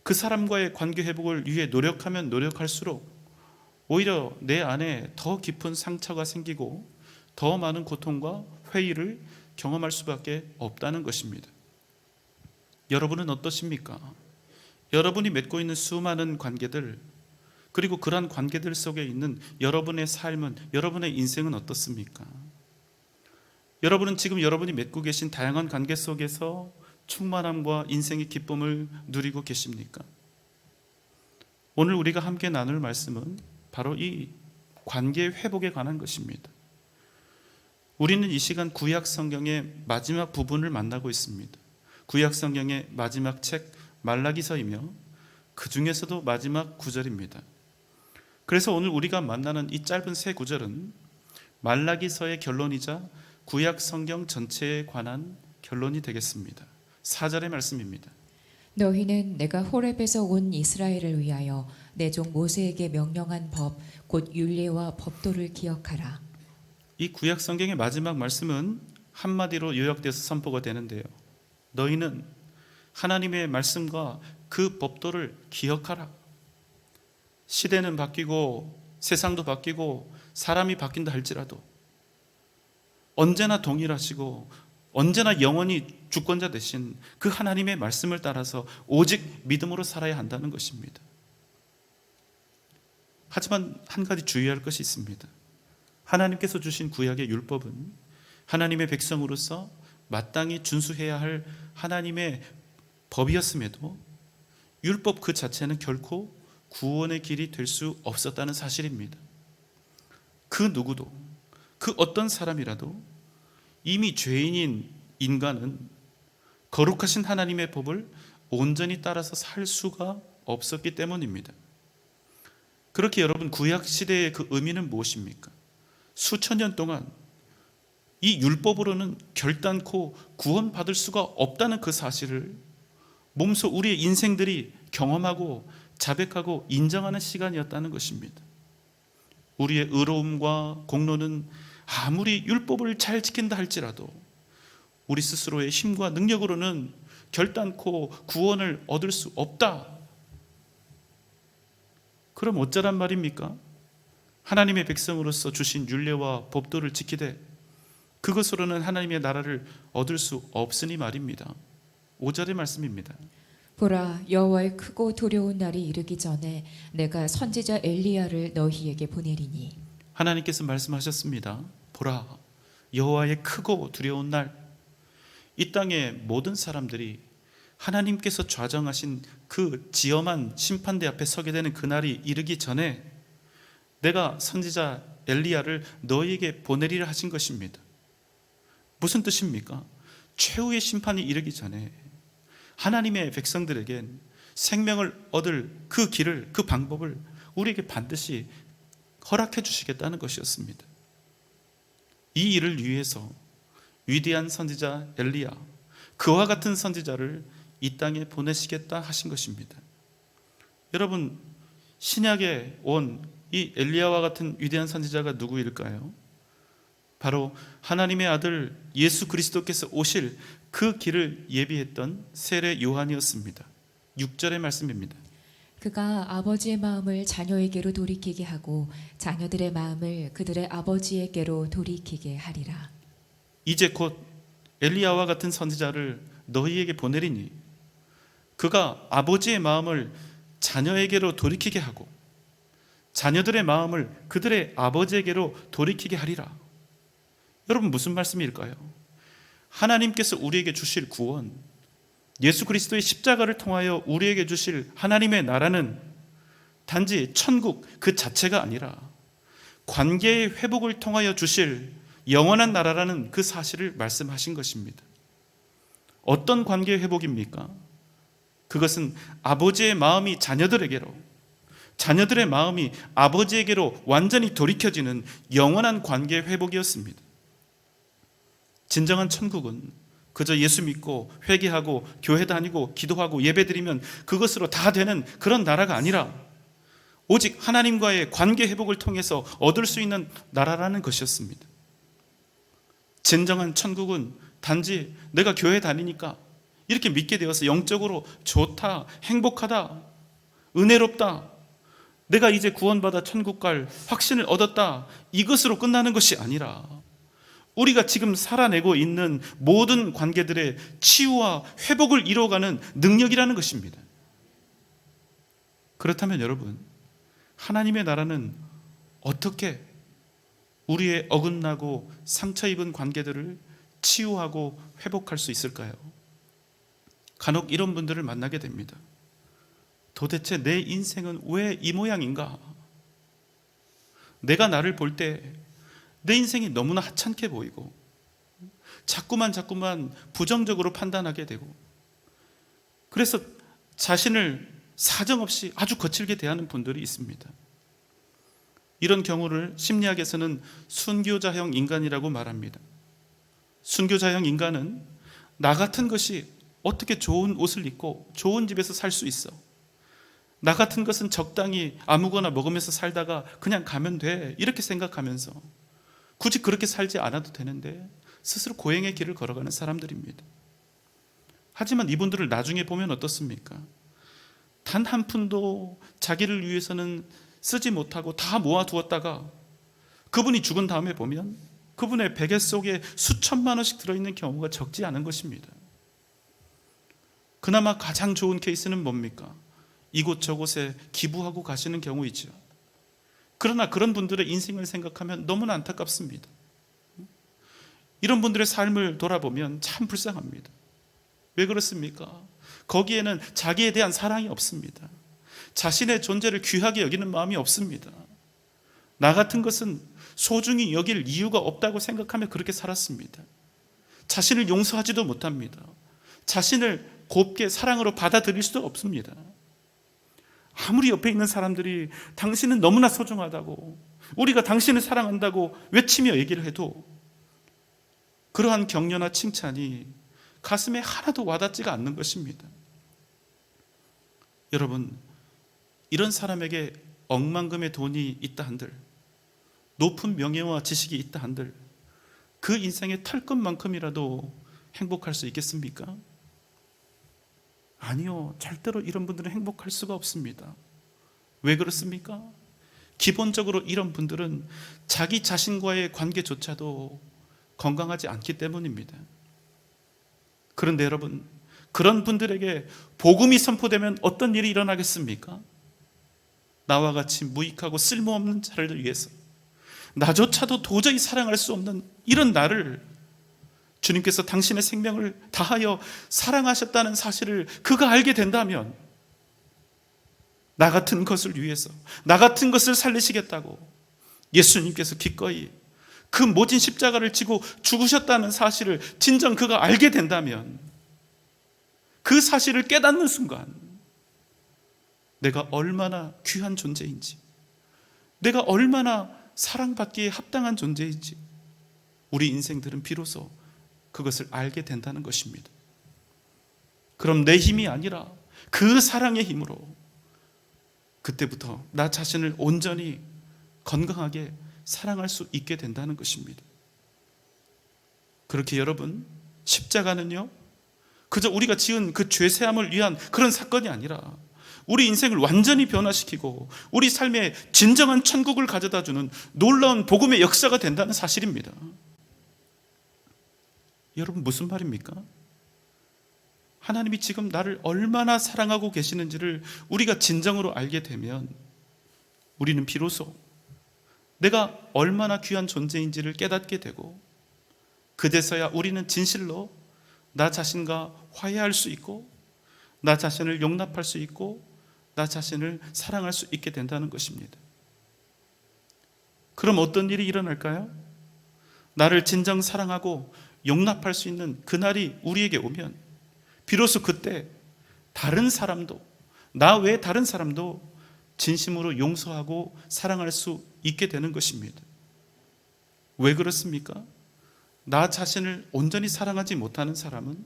그 사람과의 관계 회복을 위해 노력하면 노력할수록 오히려 내 안에 더 깊은 상처가 생기고 더 많은 고통과 회의를 경험할 수밖에 없다는 것입니다. 여러분은 어떠십니까? 여러분이 맺고 있는 수많은 관계들, 그리고 그러한 관계들 속에 있는 여러분의 삶은, 여러분의 인생은 어떻습니까? 여러분은 지금 여러분이 맺고 계신 다양한 관계 속에서 충만함과 인생의 기쁨을 누리고 계십니까? 오늘 우리가 함께 나눌 말씀은 바로 이 관계 회복에 관한 것입니다. 우리는 이 시간 구약 성경의 마지막 부분을 만나고 있습니다. 구약 성경의 마지막 책 말라기서이며 그 중에서도 마지막 구절입니다. 그래서 오늘 우리가 만나는 이 짧은 세 구절은 말라기서의 결론이자 구약 성경 전체에 관한 결론이 되겠습니다. 4절의 말씀입니다. 너희는 내가 호렙에서 온 이스라엘을 위하여 내 종 모세에게 명령한 법 곧 율례와 법도를 기억하라. 이 구약 성경의 마지막 말씀은 한마디로 요약돼서 선포가 되는데요, 너희는 하나님의 말씀과 그 법도를 기억하라. 시대는 바뀌고 세상도 바뀌고 사람이 바뀐다 할지라도 언제나 동일하시고 언제나 영원히 주권자 되신 그 하나님의 말씀을 따라서 오직 믿음으로 살아야 한다는 것입니다. 하지만 한 가지 주의할 것이 있습니다. 하나님께서 주신 구약의 율법은 하나님의 백성으로서 마땅히 준수해야 할 하나님의 법이었음에도 율법 그 자체는 결코 구원의 길이 될 수 없었다는 사실입니다. 그 누구도, 그 어떤 사람이라도 이미 죄인인 인간은 거룩하신 하나님의 법을 온전히 따라서 살 수가 없었기 때문입니다. 그렇게 여러분, 구약 시대의 그 의미는 무엇입니까? 수천 년 동안 이 율법으로는 결단코 구원받을 수가 없다는 그 사실을 몸소 우리의 인생들이 경험하고 자백하고 인정하는 시간이었다는 것입니다. 우리의 의로움과 공로는 아무리 율법을 잘 지킨다 할지라도 우리 스스로의 힘과 능력으로는 결단코 구원을 얻을 수 없다. 그럼 어쩌란 말입니까? 하나님의 백성으로서 주신 율례와 법도를 지키되 그것으로는 하나님의 나라를 얻을 수 없으니 말입니다. 5절의 말씀입니다. 보라, 여호와의 크고 두려운 날이 이르기 전에 내가 선지자 엘리야를 너희에게 보내리니. 하나님께서 말씀하셨습니다. 보라, 여호와의 크고 두려운 날, 이 땅의 모든 사람들이 하나님께서 좌정하신 그 지엄한 심판대 앞에 서게 되는 그날이 이르기 전에 내가 선지자 엘리야를 너희에게 보내리라 하신 것입니다. 무슨 뜻입니까? 최후의 심판이 이르기 전에 하나님의 백성들에겐 생명을 얻을 그 길을, 그 방법을 우리에게 반드시 허락해 주시겠다는 것이었습니다. 이 일을 위해서 위대한 선지자 엘리야, 그와 같은 선지자를 이 땅에 보내시겠다 하신 것입니다. 여러분, 신약에 온 이 엘리야와 같은 위대한 선지자가 누구일까요? 바로 하나님의 아들 예수 그리스도께서 오실 그 길을 예비했던 세례 요한이었습니다. 6절의 말씀입니다. 그가 아버지의 마음을 자녀에게로 돌이키게 하고 자녀들의 마음을 그들의 아버지에게로 돌이키게 하리라. 이제 곧 엘리야와 같은 선지자를 너희에게 보내리니 그가 아버지의 마음을 자녀에게로 돌이키게 하고 자녀들의 마음을 그들의 아버지에게로 돌이키게 하리라. 여러분, 무슨 말씀일까요? 하나님께서 우리에게 주실 구원, 예수 그리스도의 십자가를 통하여 우리에게 주실 하나님의 나라는 단지 천국 그 자체가 아니라 관계의 회복을 통하여 주실 영원한 나라라는 그 사실을 말씀하신 것입니다. 어떤 관계의 회복입니까? 그것은 아버지의 마음이 자녀들에게로, 자녀들의 마음이 아버지에게로 완전히 돌이켜지는 영원한 관계의 회복이었습니다. 진정한 천국은 그저 예수 믿고 회개하고 교회 다니고 기도하고 예배드리면 그것으로 다 되는 그런 나라가 아니라 오직 하나님과의 관계 회복을 통해서 얻을 수 있는 나라라는 것이었습니다. 진정한 천국은 단지 내가 교회 다니니까 이렇게 믿게 되어서 영적으로 좋다, 행복하다, 은혜롭다, 내가 이제 구원받아 천국 갈 확신을 얻었다, 이것으로 끝나는 것이 아니라 우리가 지금 살아내고 있는 모든 관계들의 치유와 회복을 이루어가는 능력이라는 것입니다. 그렇다면 여러분, 하나님의 나라는 어떻게 우리의 어긋나고 상처 입은 관계들을 치유하고 회복할 수 있을까요? 간혹 이런 분들을 만나게 됩니다. 도대체 내 인생은 왜 이 모양인가? 내가 나를 볼 때 내 인생이 너무나 하찮게 보이고 자꾸만 부정적으로 판단하게 되고 그래서 자신을 사정없이 아주 거칠게 대하는 분들이 있습니다. 이런 경우를 심리학에서는 순교자형 인간이라고 말합니다. 순교자형 인간은 나 같은 것이 어떻게 좋은 옷을 입고 좋은 집에서 살 수 있어? 나 같은 것은 적당히 아무거나 먹으면서 살다가 그냥 가면 돼, 이렇게 생각하면서 굳이 그렇게 살지 않아도 되는데 스스로 고행의 길을 걸어가는 사람들입니다. 하지만 이분들을 나중에 보면 어떻습니까? 단 한 푼도 자기를 위해서는 쓰지 못하고 다 모아두었다가 그분이 죽은 다음에 보면 그분의 베개 속에 수천만 원씩 들어있는 경우가 적지 않은 것입니다. 그나마 가장 좋은 케이스는 뭡니까? 이곳저곳에 기부하고 가시는 경우이죠. 그러나 그런 분들의 인생을 생각하면 너무나 안타깝습니다. 이런 분들의 삶을 돌아보면 참 불쌍합니다. 왜 그렇습니까? 거기에는 자기에 대한 사랑이 없습니다. 자신의 존재를 귀하게 여기는 마음이 없습니다. 나 같은 것은 소중히 여길 이유가 없다고 생각하며 그렇게 살았습니다. 자신을 용서하지도 못합니다. 자신을 곱게 사랑으로 받아들일 수도 없습니다. 아무리 옆에 있는 사람들이 당신은 너무나 소중하다고, 우리가 당신을 사랑한다고 외치며 얘기를 해도 그러한 격려나 칭찬이 가슴에 하나도 와닿지가 않는 것입니다. 여러분, 이런 사람에게 억만금의 돈이 있다 한들, 높은 명예와 지식이 있다 한들 그 인생의 털끝만큼이라도 행복할 수 있겠습니까? 아니요, 절대로 이런 분들은 행복할 수가 없습니다. 왜 그렇습니까? 기본적으로 이런 분들은 자기 자신과의 관계조차도 건강하지 않기 때문입니다. 그런데 여러분, 그런 분들에게 복음이 선포되면 어떤 일이 일어나겠습니까? 나와 같이 무익하고 쓸모없는 자를 위해서, 나조차도 도저히 사랑할 수 없는 이런 나를 주님께서 당신의 생명을 다하여 사랑하셨다는 사실을 그가 알게 된다면, 나 같은 것을 위해서, 나 같은 것을 살리시겠다고 예수님께서 기꺼이 그 모진 십자가를 지고 죽으셨다는 사실을 진정 그가 알게 된다면, 그 사실을 깨닫는 순간 내가 얼마나 귀한 존재인지, 내가 얼마나 사랑받기에 합당한 존재인지 우리 인생들은 비로소 그것을 알게 된다는 것입니다. 그럼 내 힘이 아니라 그 사랑의 힘으로 그때부터 나 자신을 온전히 건강하게 사랑할 수 있게 된다는 것입니다. 그렇게 여러분, 십자가는요 그저 우리가 지은 그 죄사함을 위한 그런 사건이 아니라 우리 인생을 완전히 변화시키고 우리 삶에 진정한 천국을 가져다주는 놀라운 복음의 역사가 된다는 사실입니다. 여러분, 무슨 말입니까? 하나님이 지금 나를 얼마나 사랑하고 계시는지를 우리가 진정으로 알게 되면 우리는 비로소 내가 얼마나 귀한 존재인지를 깨닫게 되고, 그제서야 우리는 진실로 나 자신과 화해할 수 있고, 나 자신을 용납할 수 있고, 나 자신을 사랑할 수 있게 된다는 것입니다. 그럼 어떤 일이 일어날까요? 나를 진정 사랑하고 용납할 수 있는 그날이 우리에게 오면 비로소 그때 다른 사람도, 나 외에 다른 사람도 진심으로 용서하고 사랑할 수 있게 되는 것입니다. 왜 그렇습니까? 나 자신을 온전히 사랑하지 못하는 사람은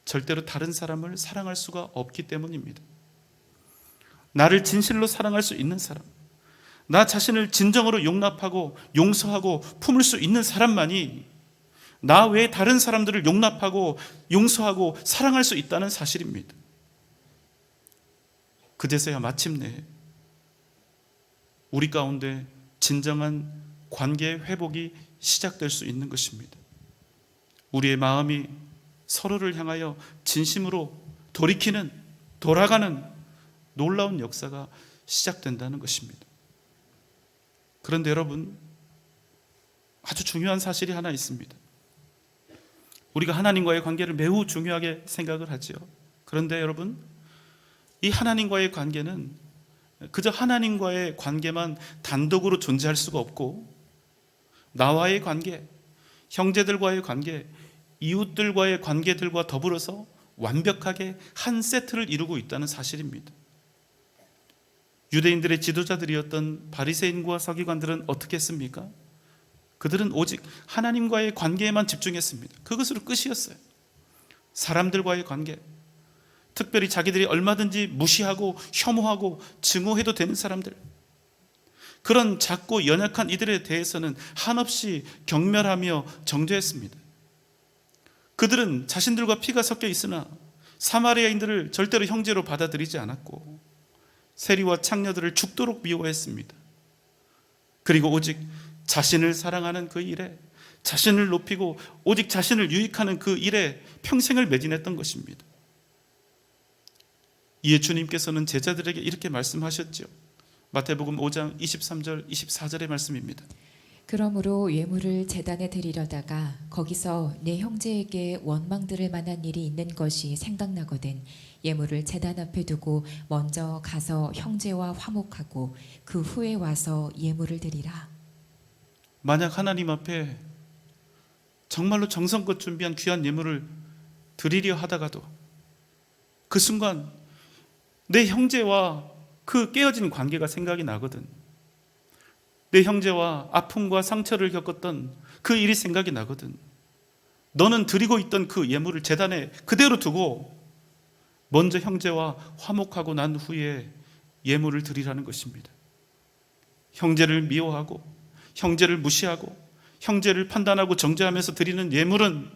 절대로 다른 사람을 사랑할 수가 없기 때문입니다. 나를 진실로 사랑할 수 있는 사람, 나 자신을 진정으로 용납하고 용서하고 품을 수 있는 사람만이 나 외에 다른 사람들을 용납하고 용서하고 사랑할 수 있다는 사실입니다. 그제서야 마침내 우리 가운데 진정한 관계의 회복이 시작될 수 있는 것입니다. 우리의 마음이 서로를 향하여 진심으로 돌이키는, 돌아가는 놀라운 역사가 시작된다는 것입니다. 그런데 여러분, 아주 중요한 사실이 하나 있습니다. 우리가 하나님과의 관계를 매우 중요하게 생각을 하죠. 그런데 여러분, 이 하나님과의 관계는 그저 하나님과의 관계만 단독으로 존재할 수가 없고, 나와의 관계, 형제들과의 관계, 이웃들과의 관계들과 더불어서 완벽하게 한 세트를 이루고 있다는 사실입니다. 유대인들의 지도자들이었던 바리새인과 서기관들은 어떻게 했습니까? 그들은 오직 하나님과의 관계에만 집중했습니다. 그것으로 끝이었어요. 사람들과의 관계, 특별히 자기들이 얼마든지 무시하고 혐오하고 증오해도 되는 사람들, 그런 작고 연약한 이들에 대해서는 한없이 경멸하며 정죄했습니다. 그들은 자신들과 피가 섞여 있으나 사마리아인들을 절대로 형제로 받아들이지 않았고, 세리와 창녀들을 죽도록 미워했습니다. 그리고 오직 자신을 사랑하는 그 일에, 자신을 높이고 오직 자신을 유익하는 그 일에 평생을 매진했던 것입니다. 이에 주님께서는 제자들에게 이렇게 말씀하셨죠. 마태복음 5장 23절 24절의 말씀입니다. 그러므로 예물을 제단에 드리려다가 거기서 내 형제에게 원망 들을 만한 일이 있는 것이 생각나거든 예물을 제단 앞에 두고 먼저 가서 형제와 화목하고 그 후에 와서 예물을 드리라. 만약 하나님 앞에 정말로 정성껏 준비한 귀한 예물을 드리려 하다가도 그 순간 내 형제와 그 깨어진 관계가 생각이 나거든. 내 형제와 아픔과 상처를 겪었던 그 일이 생각이 나거든. 너는 드리고 있던 그 예물을 제단에 그대로 두고 먼저 형제와 화목하고 난 후에 예물을 드리라는 것입니다. 형제를 미워하고 형제를 무시하고 형제를 판단하고 정죄하면서 드리는 예물은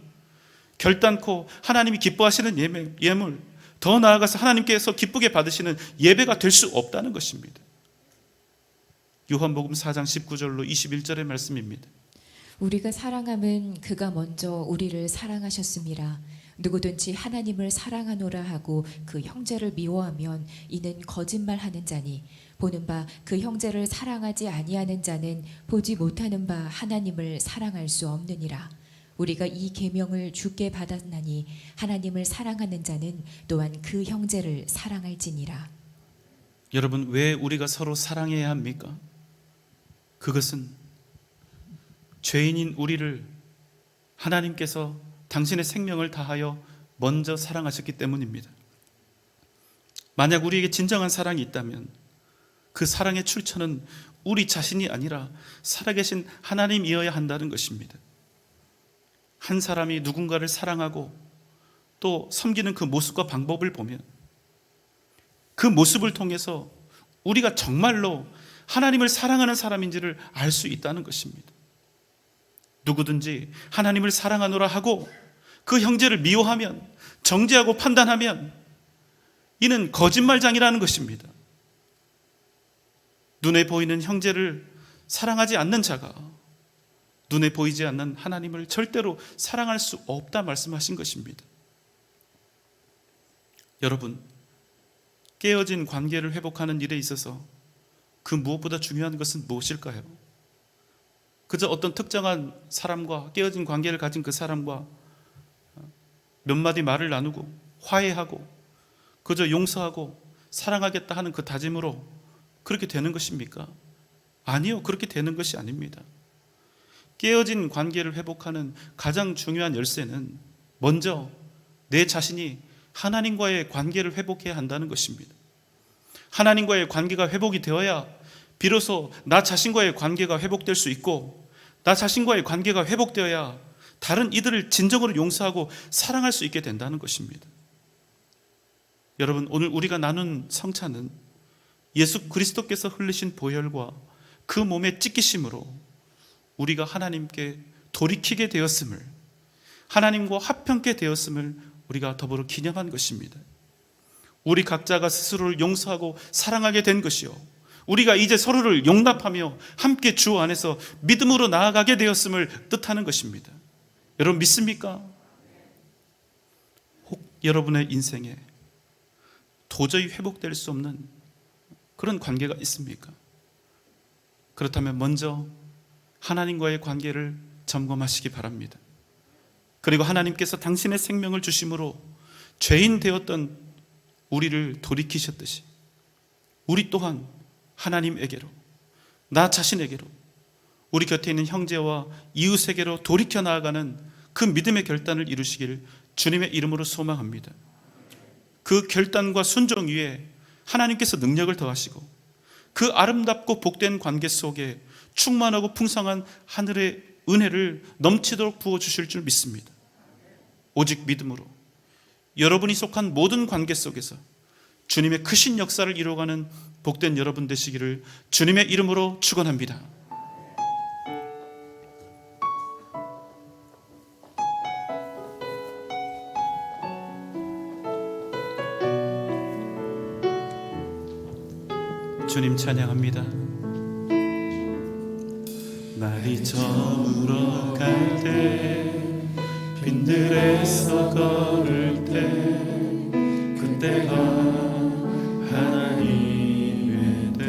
결단코 하나님이 기뻐하시는 예물, 더 나아가서 하나님께서 기쁘게 받으시는 예배가 될 수 없다는 것입니다. 요한복음 4장 19절로 21절의 말씀입니다. 우리가 사랑함은 그가 먼저 우리를 사랑하셨습니다. 누구든지 하나님을 사랑하노라 하고 그 형제를 미워하면 이는 거짓말하는 자니 보는 바 그 형제를 사랑하지 아니하는 자는 보지 못하는 바 하나님을 사랑할 수 없느니라. 우리가 이 계명을 주께 받았나니 하나님을 사랑하는 자는 또한 그 형제를 사랑할지니라. 여러분, 왜 우리가 서로 사랑해야 합니까? 그것은 죄인인 우리를 하나님께서 당신의 생명을 다하여 먼저 사랑하셨기 때문입니다. 만약 우리에게 진정한 사랑이 있다면 그 사랑의 출처는 우리 자신이 아니라 살아계신 하나님이어야 한다는 것입니다. 한 사람이 누군가를 사랑하고 또 섬기는 그 모습과 방법을 보면 그 모습을 통해서 우리가 정말로 하나님을 사랑하는 사람인지를 알 수 있다는 것입니다. 누구든지 하나님을 사랑하노라 하고 그 형제를 미워하면, 정죄하고 판단하면 이는 거짓말장이라는 것입니다. 눈에 보이는 형제를 사랑하지 않는 자가 눈에 보이지 않는 하나님을 절대로 사랑할 수 없다 말씀하신 것입니다. 여러분, 깨어진 관계를 회복하는 일에 있어서 그 무엇보다 중요한 것은 무엇일까요? 그저 어떤 특정한 사람과, 깨어진 관계를 가진 그 사람과 몇 마디 말을 나누고 화해하고 그저 용서하고 사랑하겠다 하는 그 다짐으로 그렇게 되는 것입니까? 아니요, 그렇게 되는 것이 아닙니다. 깨어진 관계를 회복하는 가장 중요한 열쇠는 먼저 내 자신이 하나님과의 관계를 회복해야 한다는 것입니다. 하나님과의 관계가 회복이 되어야 비로소 나 자신과의 관계가 회복될 수 있고, 나 자신과의 관계가 회복되어야 다른 이들을 진정으로 용서하고 사랑할 수 있게 된다는 것입니다. 여러분, 오늘 우리가 나눈 성찬은 예수 그리스도께서 흘리신 보혈과 그 몸의 찢기심으로 우리가 하나님께 돌이키게 되었음을, 하나님과 합평케 되었음을 우리가 더불어 기념한 것입니다. 우리 각자가 스스로를 용서하고 사랑하게 된 것이요, 우리가 이제 서로를 용납하며 함께 주 안에서 믿음으로 나아가게 되었음을 뜻하는 것입니다. 여러분, 믿습니까? 혹 여러분의 인생에 도저히 회복될 수 없는 그런 관계가 있습니까? 그렇다면 먼저 하나님과의 관계를 점검하시기 바랍니다. 그리고 하나님께서 당신의 생명을 주심으로 죄인 되었던 우리를 돌이키셨듯이 우리 또한 하나님에게로, 나 자신에게로, 우리 곁에 있는 형제와 이웃에게로 돌이켜 나아가는 그 믿음의 결단을 이루시길 주님의 이름으로 소망합니다. 그 결단과 순종 위에 하나님께서 능력을 더하시고 그 아름답고 복된 관계 속에 충만하고 풍성한 하늘의 은혜를 넘치도록 부어주실 줄 믿습니다. 오직 믿음으로 여러분이 속한 모든 관계 속에서 주님의 크신 역사를 이루어가는 복된 여러분 되시기를 주님의 이름으로 축원합니다. 주님 찬양합니다. 날이 저물어 갈 때, 빈들에서 걸을 때, 그때가 하나님의 때.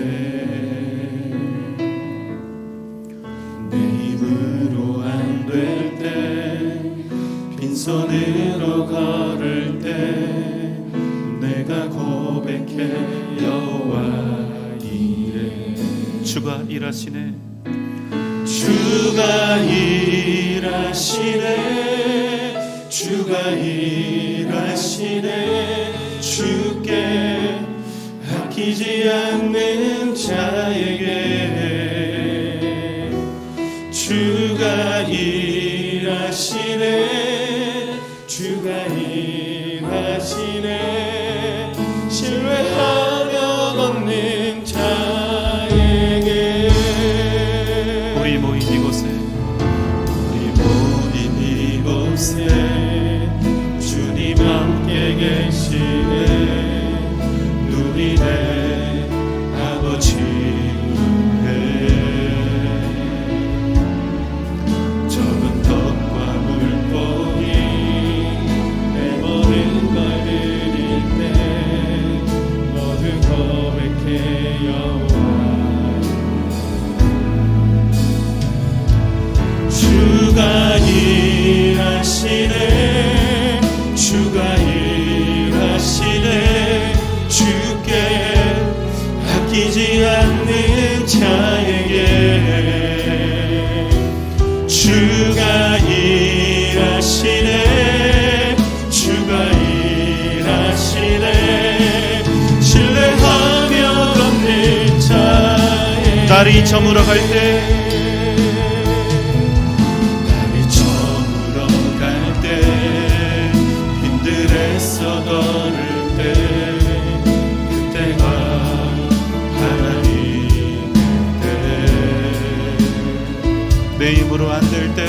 내 힘으로 안 될 때, 빈손으로 걸을 때, 내가 고백해 여호와 주가 일하시네, 주가 일하시네, 주가 일하시네, 주께 아끼지 않는 자에게 주가 일하시네 주가 일하시네 신뢰하며 걷는 자에게 우리 모인 이곳에 주님 함께 계시네 누리네 아버지네 적은 떡과 물고기 내 모든 걸 드릴 때 모두 고백해 여호와 주가 일하시네 주가 일하시네 주께 아끼지 않는 자에게 주가 일하시네 주가 일하시네 신뢰하며 걷는 자에게 날이 저물어 갈때 걸을 때 그때가 하나님의 내 힘으로 안 될 때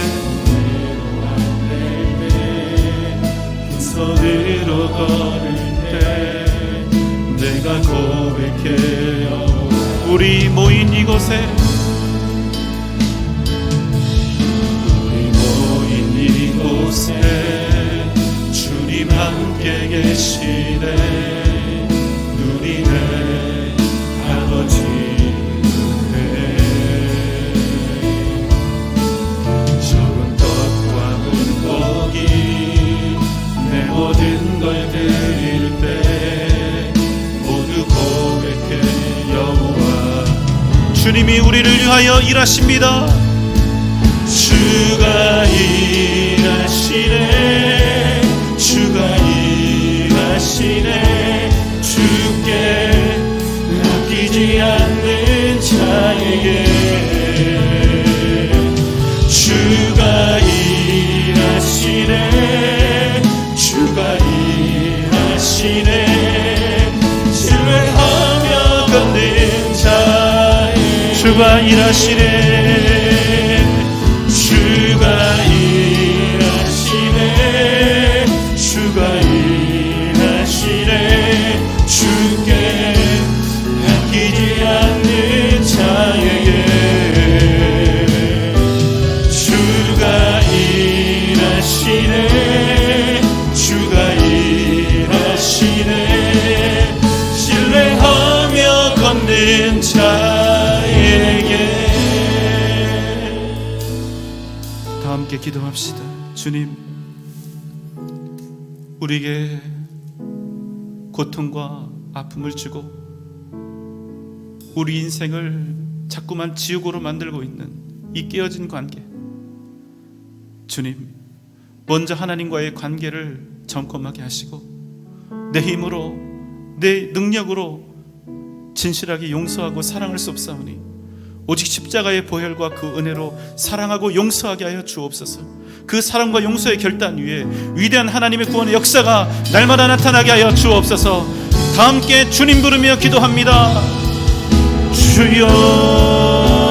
빈손으로 걸을 때 내가 고백해요 우리 모인 이곳에 주님 함께 계시네 누리네 아버지네 적은 떡과 물고기 내 모든 걸 드릴 때 모두 고백해 여호와 주님이 우리를 위하여 일하십니다. 주가 일하시네 주가 일하시네 주께 아끼지 않는 자에게 주가 일하시네 주가 일하시네 신뢰하며 걷는 자에게 주가 일하시네 주가 일하시네 주가 일하시네 주께 아끼지 않는 자에게 주가 일하시네 주가 일하시네 신뢰하며 걷는 자에게 다 함께 기도합시다. 주님, 우리에게 고통과 아픔을 주고 우리 인생을 자꾸만 지옥으로 만들고 있는 이 깨어진 관계, 주님, 먼저 하나님과의 관계를 점검하게 하시고 내 힘으로 내 능력으로 진실하게 용서하고 사랑할 수 없사오니 오직 십자가의 보혈과 그 은혜로 사랑하고 용서하게 하여 주옵소서. 그 사랑과 용서의 결단 위에 위대한 하나님의 구원의 역사가 날마다 나타나게 하여 주옵소서. 다 함께 주님 부르며 기도합니다. 주여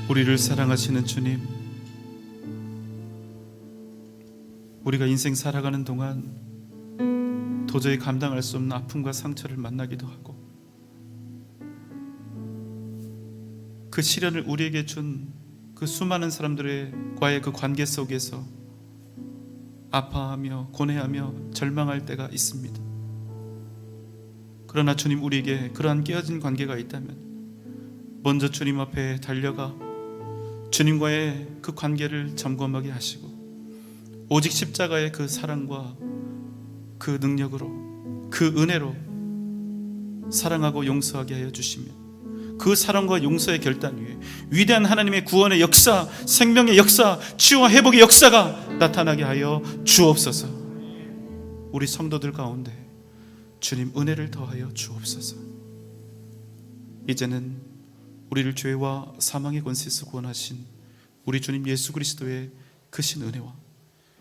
우리를 사랑하시는 주님, 우리가 인생 살아가는 동안 도저히 감당할 수 없는 아픔과 상처를 만나기도 하고 그 시련을 우리에게 준 그 수많은 사람들과의 그 관계 속에서 아파하며 고뇌하며 절망할 때가 있습니다. 그러나 주님 우리에게 그러한 깨어진 관계가 있다면 먼저 주님 앞에 달려가 주님과의 그 관계를 점검하게 하시고 오직 십자가의 그 사랑과 그 능력으로 그 은혜로 사랑하고 용서하게 하여 주시며 그 사랑과 용서의 결단 위에 위대한 하나님의 구원의 역사, 생명의 역사, 치유와 회복의 역사가 나타나게 하여 주옵소서. 우리 성도들 가운데 주님 은혜를 더하여 주옵소서. 이제는 우리를 죄와 사망의 권세에서 구원하신 우리 주님 예수 그리스도의 크신 은혜와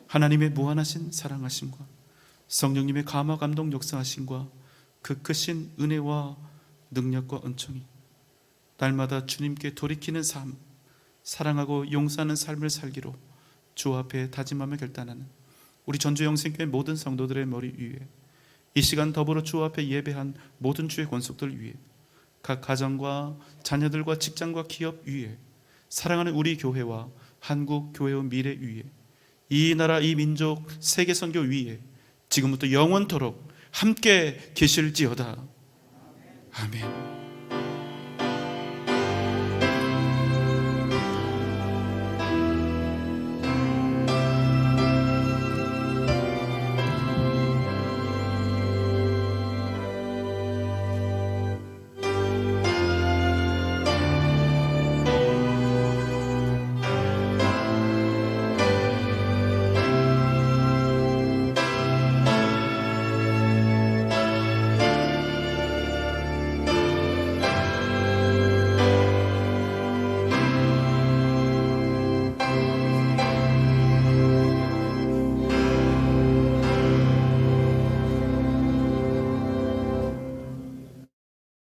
하나님의 무한하신 사랑하심과 성령님의 감화 감동 역사하심과 그 크신 은혜와 능력과 은총이 날마다 주님께 돌이키는 삶, 사랑하고 용서하는 삶을 살기로 주 앞에 다짐하며 결단하는 우리 전주영생교회 모든 성도들의 머리 위에 이 시간 더불어 주 앞에 예배한 모든 주의 권속들 위에 각 가정과 자녀들과 직장과 기업 위에 사랑하는 우리 교회와 한국 교회의 미래 위에 이 나라 이 민족 세계 선교 위에 지금부터 영원토록 함께 계실지어다. 아멘.